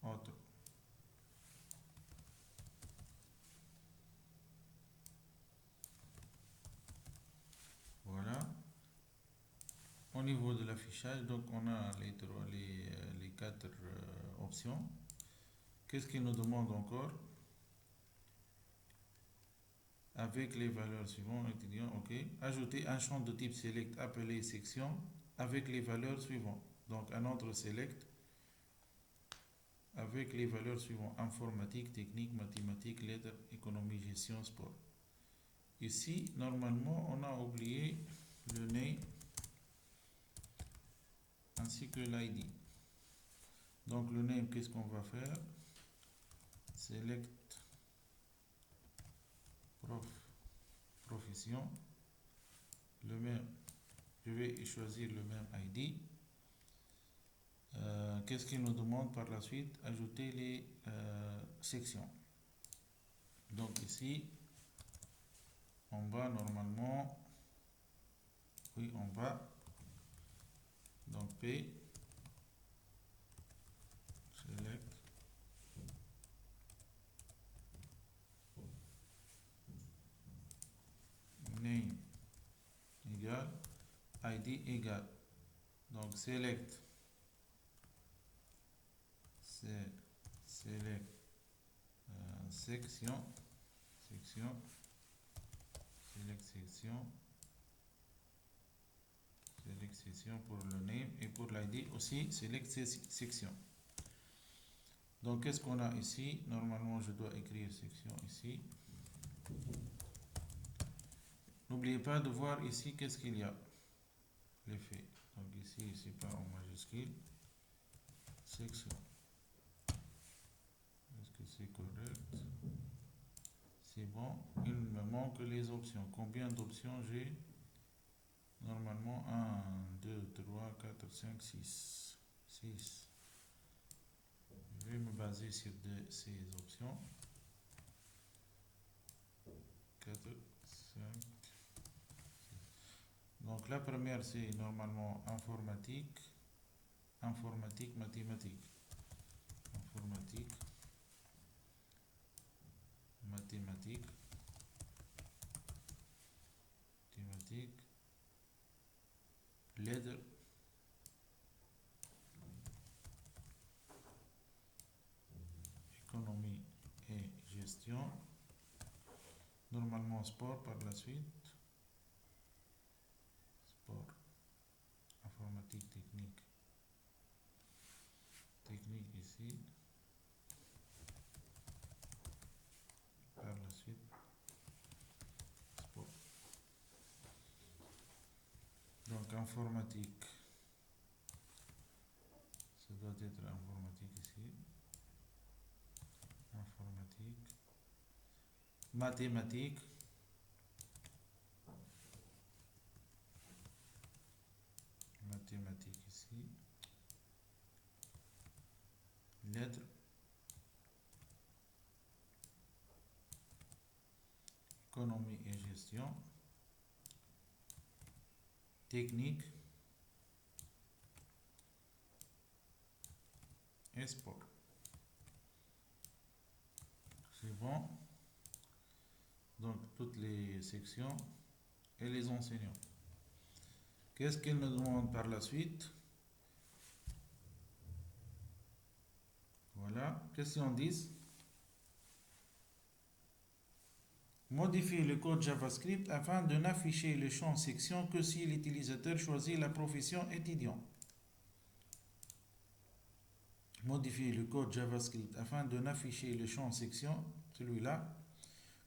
autre. Voilà. Au niveau de l'affichage, donc on a les quatre options. Qu'est-ce qu'il nous demande encore? Avec les valeurs suivantes, étudiant, ok. Ajouter un champ de type select appelé section avec les valeurs suivantes. Donc un autre select avec les valeurs suivantes: informatique, technique, mathématiques, lettres, économie, gestion, sport. Ici, normalement, on a oublié le name ainsi que l'ID. Donc le name, qu'est-ce qu'on va faire? Select profession, le même, je vais choisir le même ID. Qu'est-ce qu'il nous demande par la suite? Ajouter les sections. Donc ici, en bas, normalement, oui, en bas, donc P, select, name égale, ID égale, donc select, section, select section. Select section pour le name et pour l'id aussi, select section. Donc, qu'est-ce qu'on a ici? Normalement, je dois écrire section ici. N'oubliez pas de voir ici qu'est-ce qu'il y a. L'effet. Donc, ici, c'est pas en majuscule. Section. Est-ce que c'est correct? C'est bon. Il me manque les options. Combien d'options j'ai? Normalement, 1, 2, 3, 4, 5, 6. 6. Je vais me baser sur ces options. 4, 5. Donc la première, c'est normalement informatique, mathématiques. Informatique, mathématiques. Lettres. Économie et gestion. Normalement sport par la suite. Sport. Informatique, technique ici. Par la suite. Sport. Donc informatique. Ça doit être informatique ici. Informatique. Mathématiques. Mathématiques ici. Lettres. Économie et gestion. Technique. Et sport. C'est bon. Donc toutes les sections et les enseignants. Qu'est-ce qu'ils nous demandent par la suite? Voilà. Question 10. Modifier le code JavaScript afin de n'afficher le champ section que si l'utilisateur choisit la profession étudiant. Modifier le code JavaScript afin de n'afficher le champ section, celui-là,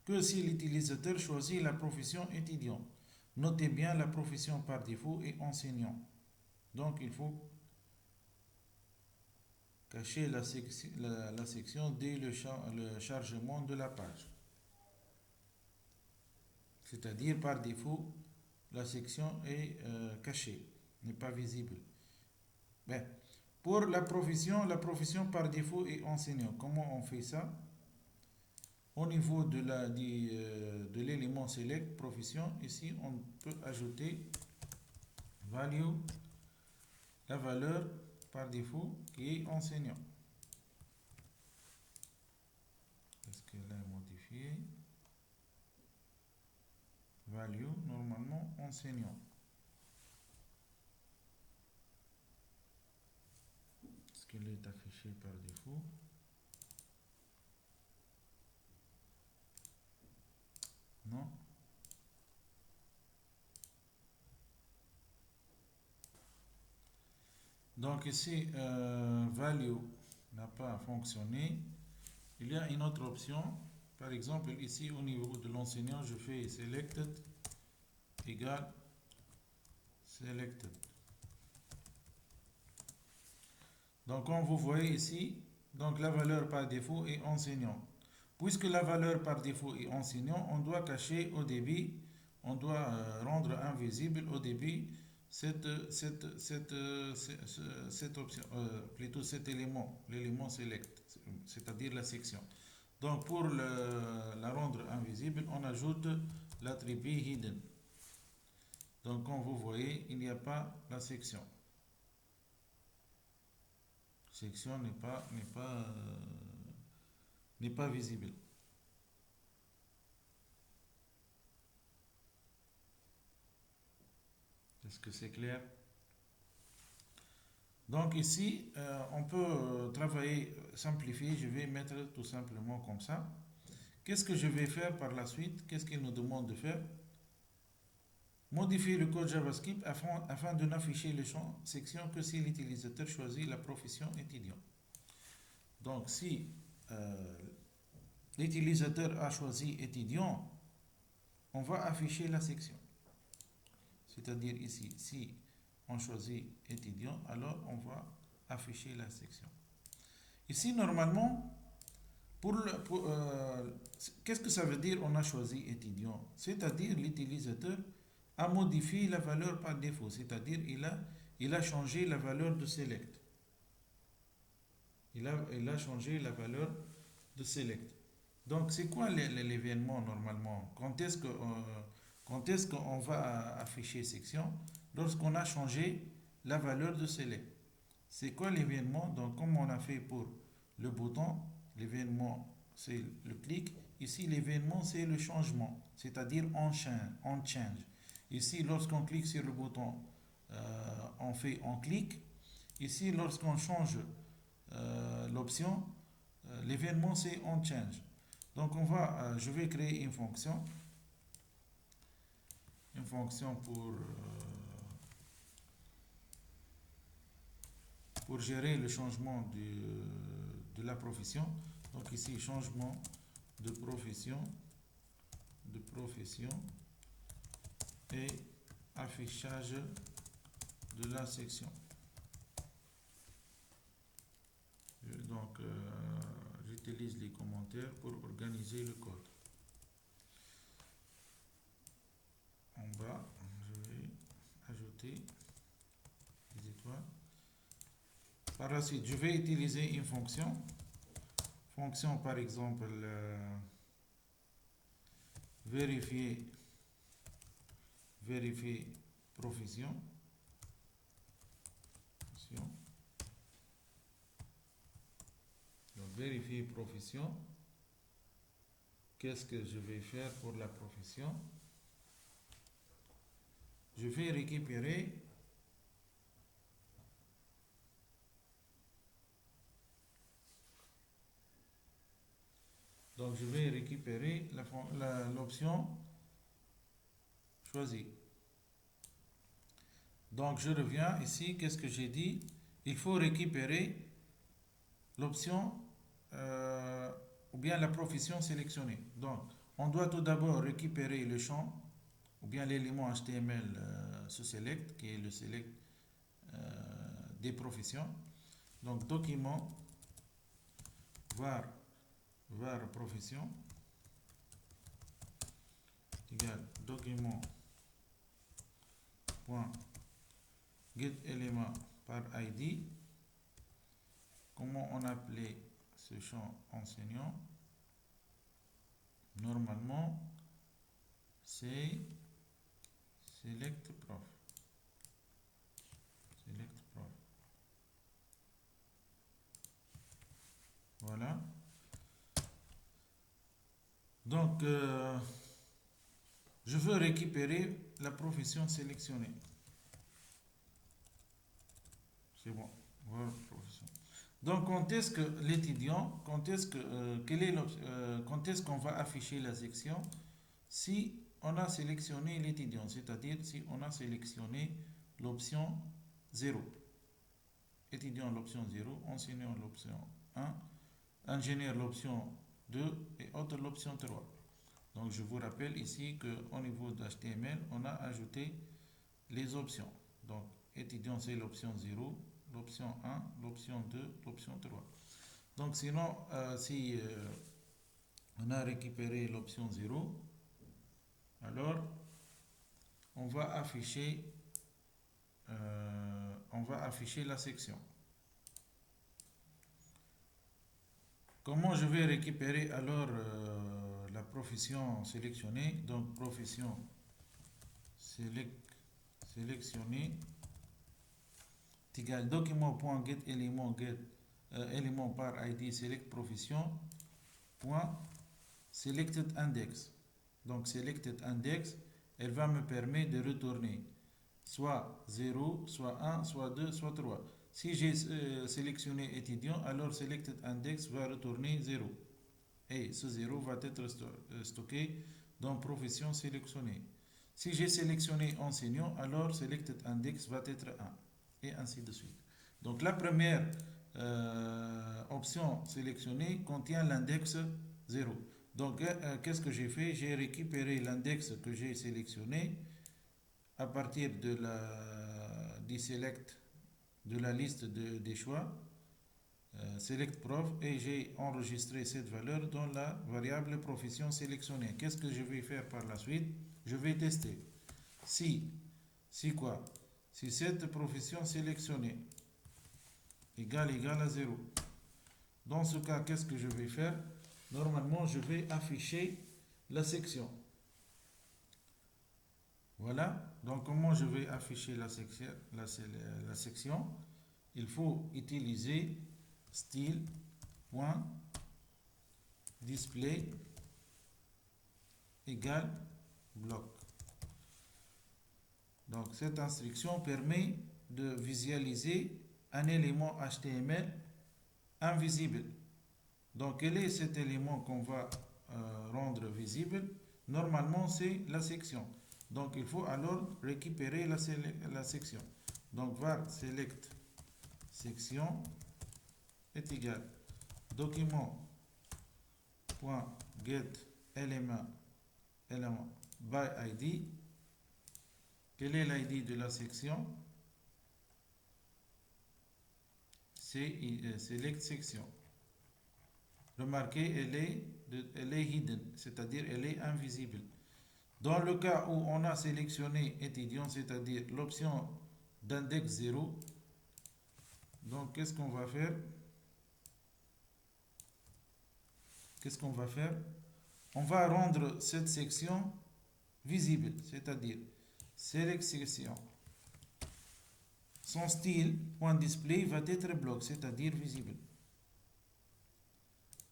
que si l'utilisateur choisit la profession étudiant. Notez bien, la profession par défaut est enseignant. Donc, il faut cacher la section dès le chargement de la page. C'est-à-dire, par défaut, la section est cachée, n'est pas visible. Ben, pour la profession par défaut est enseignant. Comment on fait ça? Au niveau de l'élément select profession, ici on peut ajouter value, la valeur par défaut qui est enseignant. Est-ce qu'elle est modifiée? Value, normalement enseignant. Est-ce qu'elle est affichée par défaut? Non. Donc ici, value n'a pas fonctionné. Il y a une autre option. Par exemple, ici au niveau de l'enseignant, je fais selected égale selected. Donc comme vous voyez ici, donc la valeur par défaut est enseignant. Puisque la valeur par défaut est enseignant, on doit cacher au début, on doit rendre invisible au début cette option, plutôt cet élément, l'élément select, c'est-à-dire la section. Donc pour la rendre invisible, on ajoute l'attribut hidden. Donc comme vous voyez, il n'y a pas la section. Section n'est pas visible. Est-ce que c'est clair? Donc ici, on peut travailler, simplifier. Je vais mettre tout simplement comme ça. Qu'est-ce que je vais faire par la suite? Qu'est-ce qu'il nous demande de faire? Modifier le code JavaScript afin de n'afficher le champ section que si l'utilisateur choisit la profession étudiant. Donc, si l'utilisateur a choisi étudiant, on va afficher la section. C'est-à-dire ici, si on choisit étudiant, alors on va afficher la section. Ici, normalement, qu'est-ce que ça veut dire on a choisi étudiant? C'est-à-dire l'utilisateur a modifié la valeur par défaut, c'est-à-dire il a changé la valeur de select. Il a changé la valeur de select. Donc, c'est quoi l'événement normalement? Quand est-ce qu'on va afficher section? Lorsqu'on a changé la valeur de select. C'est quoi l'événement? Donc, comme on a fait pour le bouton, l'événement c'est le clic. Ici, l'événement c'est le changement, c'est-à-dire on change. Ici, lorsqu'on clique sur le bouton, on clique. Ici, lorsqu'on change l'option, l'événement c'est on change. Donc je vais créer une fonction pour gérer le changement de la profession. Donc ici, changement de profession et affichage de la section. Donc, j'utilise les commentaires pour organiser le code. En bas, je vais ajouter des étoiles. Par la suite, je vais utiliser une fonction. Fonction, par exemple, vérifier profession. Donc, vérifier profession. Qu'est-ce que je vais faire pour la profession? Je vais récupérer l'option choisie. Donc je reviens ici, qu'est-ce que j'ai dit? Il faut récupérer l'option ou bien la profession sélectionnée. Donc on doit tout d'abord récupérer le champ ou bien l'élément HTML ce select qui est le select des professions. Donc document var profession égale document point get élément par ID. Comment on appelait ce champ enseignant? Normalement c'est select prof. Voilà. Donc je veux récupérer la profession sélectionnée. C'est bon. Voilà, profession. Donc, quand est-ce que l'étudiant, quand est-ce qu'on va afficher la section? Si on a sélectionné l'étudiant, c'est-à-dire si on a sélectionné l'option 0. Étudiant l'option 0, enseignant l'option 1, ingénieur l'option 2 et autre l'option 3. Donc, je vous rappelle ici qu'au niveau d'HTML, on a ajouté les options. Donc, étudiant, c'est l'option 0, l'option 1, l'option 2, l'option 3. Donc, sinon, si on a récupéré l'option 0, alors on va afficher la section. Comment je vais récupérer alors la profession sélectionnée? Donc, profession sélectionnée égale document.get élément par ID select profession point selected index. Donc, selected index, elle va me permettre de retourner soit 0, soit 1, soit 2, soit 3. Si j'ai sélectionné étudiant, alors selected index va retourner 0. Et ce 0 va être stocké dans profession sélectionnée. Si j'ai sélectionné enseignant, alors selected index va être 1 et ainsi de suite. Donc la première option sélectionnée contient l'index 0. Donc qu'est-ce que j'ai fait? J'ai récupéré l'index que j'ai sélectionné à partir du select de la liste des choix, select prof, et j'ai enregistré cette valeur dans la variable profession sélectionnée. Qu'est-ce que je vais faire par la suite? Je vais tester. Si quoi? Si cette profession sélectionnée égale à 0. Dans ce cas, qu'est-ce que je vais faire? Normalement, je vais afficher la section. Voilà. Donc, comment je vais afficher la section? Il faut utiliser style.display égale bloc. Donc, cette instruction permet de visualiser un élément HTML invisible. Donc, quel est cet élément qu'on va rendre visible? Normalement, c'est la section. Donc, il faut alors récupérer la section. Donc, var select section est égal document.get élément by id. Quel est l'id de la section? C'est select section. Remarquez, elle est hidden, c'est-à-dire elle est invisible. Dans le cas où on a sélectionné étudiant, c'est-à-dire l'option d'index 0, donc qu'est-ce qu'on va faire? On va rendre cette section visible, c'est-à-dire select section. Son style.display va être bloc, c'est-à-dire visible.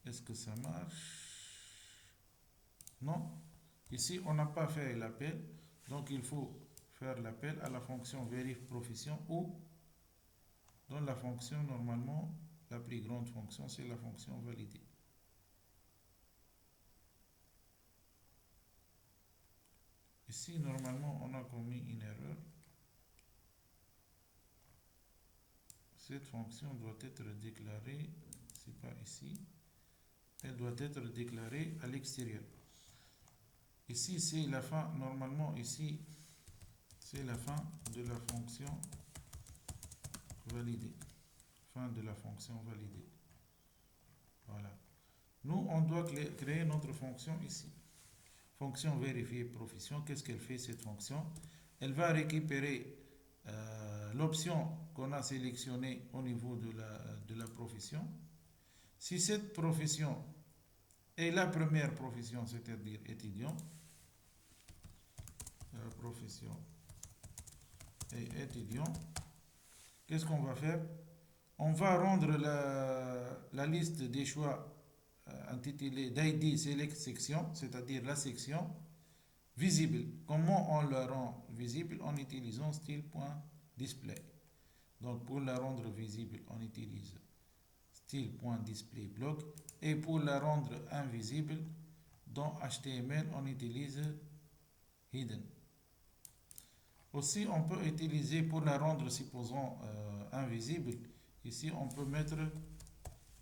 Est-ce que ça marche? Non. Ici, on n'a pas fait l'appel. Donc, il faut faire l'appel à la fonction vérif profession ou dans la fonction, normalement, la plus grande fonction, c'est la fonction valider. Ici, normalement, on a commis une erreur. Cette fonction doit être déclarée, c'est pas ici, elle doit être déclarée à l'extérieur. Ici, c'est la fin, normalement, ici, c'est la fin de la fonction validée. Fin de la fonction validée. Voilà. Nous, on doit créer notre fonction ici. Fonction vérifier profession. Qu'est-ce qu'elle fait cette fonction? Elle va récupérer l'option qu'on a sélectionnée au niveau de la profession. Si cette profession est la première profession, c'est-à-dire étudiant, la profession est étudiant, qu'est-ce qu'on va faire? On va rendre la liste des choix intitulée d'ID Select Section, c'est-à-dire la section, visible. Comment on la rend visible? En utilisant style.display. Donc pour la rendre visible, on utilise style.display block. Et pour la rendre invisible, dans HTML, on utilise hidden. Aussi, on peut utiliser pour la rendre, supposons, invisible. Ici, on peut mettre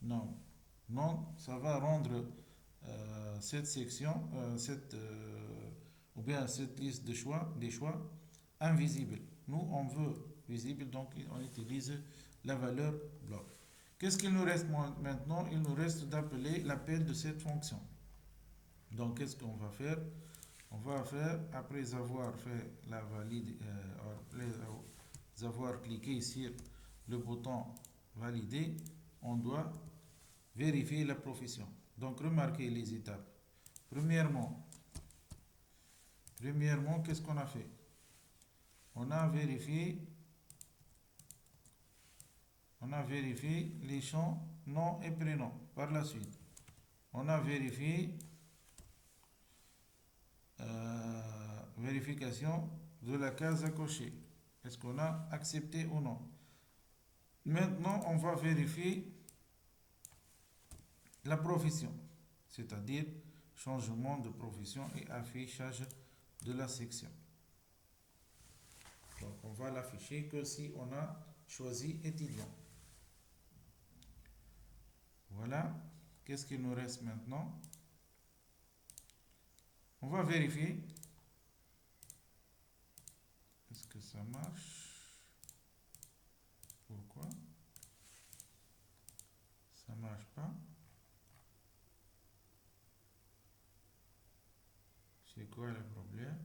non. Non, ça va rendre cette section, ou bien cette liste de choix, des choix, invisible. Nous, on veut visible, donc on utilise la valeur bloc. Qu'est-ce qu'il nous reste maintenant? Il nous reste d'appeler l'appel de cette fonction. Donc, qu'est-ce qu'on va faire? On va faire, après avoir fait la valide, après avoir cliqué sur le bouton valider, on doit vérifier la profession. Donc, remarquez les étapes. Premièrement, qu'est-ce qu'on a fait? On a vérifié les champs nom et prénom. Par la suite, on a vérifié vérification de la case à cocher. Est-ce qu'on a accepté ou non? Maintenant, on va vérifier la profession, c'est-à-dire changement de profession et affichage de la section. Donc on va l'afficher que si on a choisi étudiant. Voilà. Qu'est-ce qu'il nous reste maintenant? On va vérifier. Est-ce que ça marche? Pourquoi ça marche pas? C'est quoi le problème?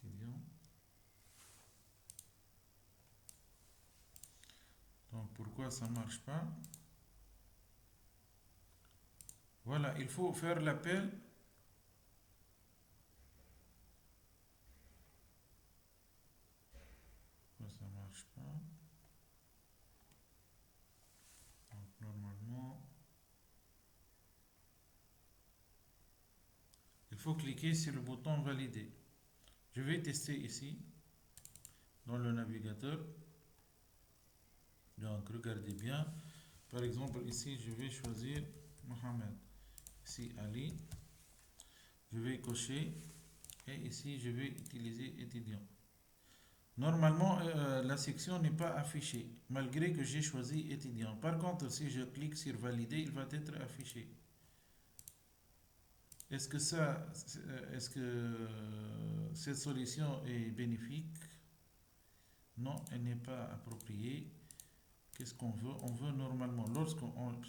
Étudiant. Donc pourquoi ça marche pas? Voilà, il faut faire l'appel. Pourquoi ça marche pas? Donc normalement, il faut cliquer sur le bouton valider. Je vais tester ici dans le navigateur. Donc regardez bien. Par exemple ici je vais choisir Mohamed. Ici Ali. Je vais cocher et ici je vais utiliser étudiant. Normalement la section n'est pas affichée malgré que j'ai choisi étudiant. Par contre si je clique sur valider il va être affiché. Est-ce que cette solution est bénéfique? Non, elle n'est pas appropriée. Qu'est-ce qu'on veut? On veut normalement,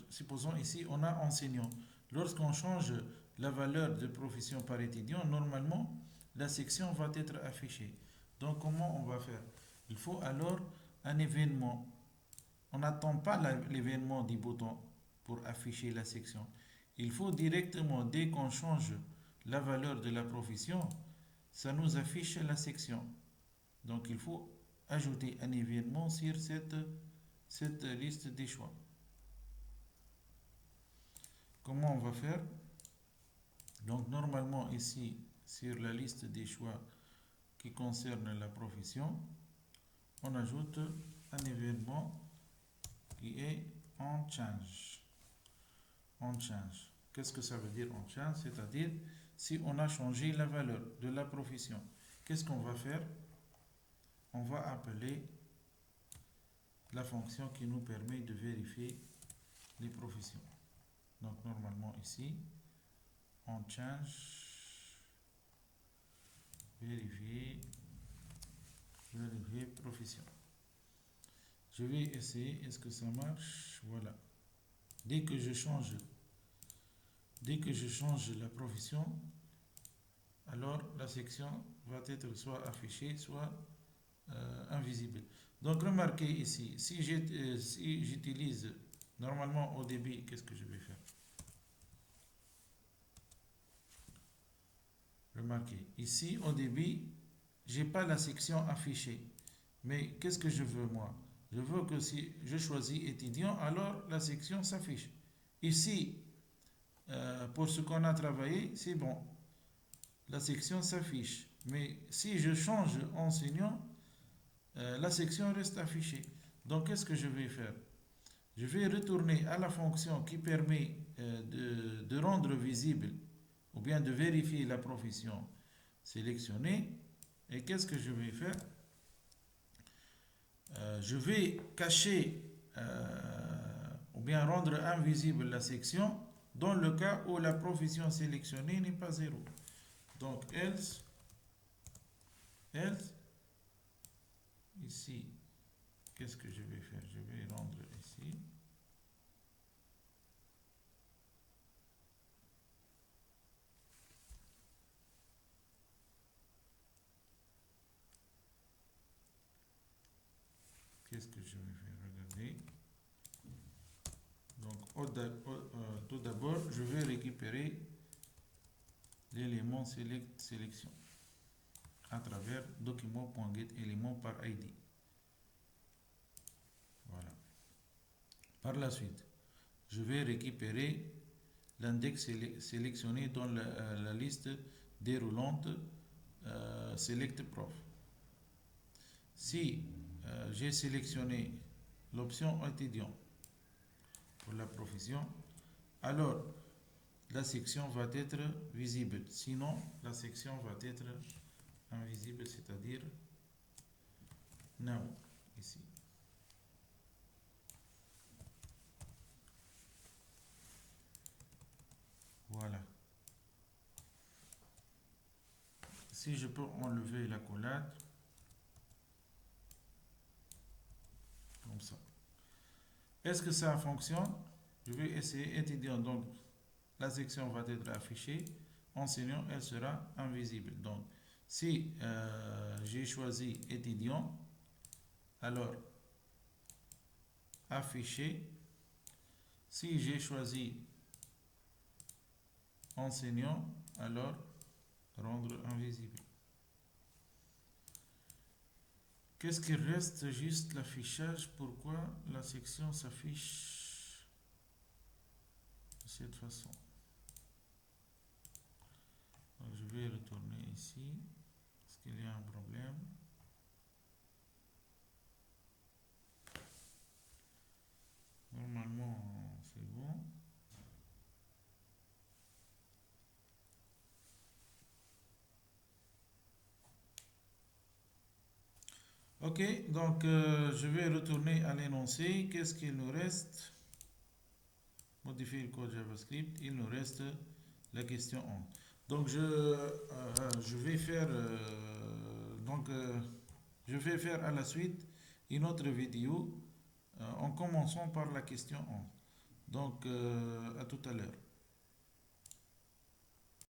supposons ici, on a enseignant. Lorsqu'on change la valeur de profession par étudiant, normalement, la section va être affichée. Donc, comment on va faire? Il faut alors un événement. On n'attend pas l'événement du bouton pour afficher la section. Il faut directement, dès qu'on change la valeur de la profession, ça nous affiche la section. Donc, il faut ajouter un événement sur cette liste des choix. Comment on va faire? Donc normalement ici sur la liste des choix qui concerne la profession, on ajoute un événement qui est on change. On change. Qu'est-ce que ça veut dire on change? C'est-à-dire si on a changé la valeur de la profession, qu'est-ce qu'on va faire? On va appeler la fonction qui nous permet de vérifier les professions. Donc normalement ici, on change, vérifier profession. Je vais essayer, est-ce que ça marche? Voilà. Dès que je change la profession, alors la section va être soit affichée, soit invisible. Donc remarquez ici, si j'utilise normalement au début, qu'est-ce que je vais faire? Remarquez, ici au début, j'ai pas la section affichée. Mais qu'est-ce que je veux moi? Je veux que si je choisis étudiant, alors la section s'affiche. Ici, pour ce qu'on a travaillé, c'est bon. La section s'affiche. Mais si je change enseignant, la section reste affichée. Donc qu'est-ce que je vais faire? Je vais retourner à la fonction qui permet de rendre visible ou bien de vérifier la profession sélectionnée. Et qu'est-ce que je vais faire? Je vais cacher ou bien rendre invisible la section dans le cas où la profession sélectionnée n'est pas 0. Donc else, ici, qu'est-ce que je vais faire? Je vais rendre ici. Qu'est-ce que je vais faire? Regardez. Donc, tout d'abord, je vais récupérer l'élément sélection à travers document.getElément par ID. Voilà. Par la suite, je vais récupérer l'index sélectionné dans la liste déroulante select prof. Si j'ai sélectionné l'option étudiant, pour la profession, alors la section va être visible. Sinon, la section va être invisible, c'est-à-dire now, ici. Voilà. Si je peux enlever la collade, comme ça. Est-ce que ça fonctionne? Je vais essayer étudiant. Donc, la section va être affichée. Enseignant, elle sera invisible. Donc, si j'ai choisi étudiant, alors afficher. Si j'ai choisi enseignant, alors rendre invisible. Qu'est-ce qui reste? Juste l'affichage. Pourquoi la section s'affiche de cette façon? Donc, je vais retourner ici. Est-ce qu'il y a un problème? Normalement, c'est bon. Ok, donc je vais retourner à l'énoncé. Qu'est-ce qu'il nous reste? Modifier le code JavaScript. Il nous reste la question 1. Donc je vais faire je vais faire à la suite une autre vidéo en commençant par la question 1. Donc à tout à l'heure.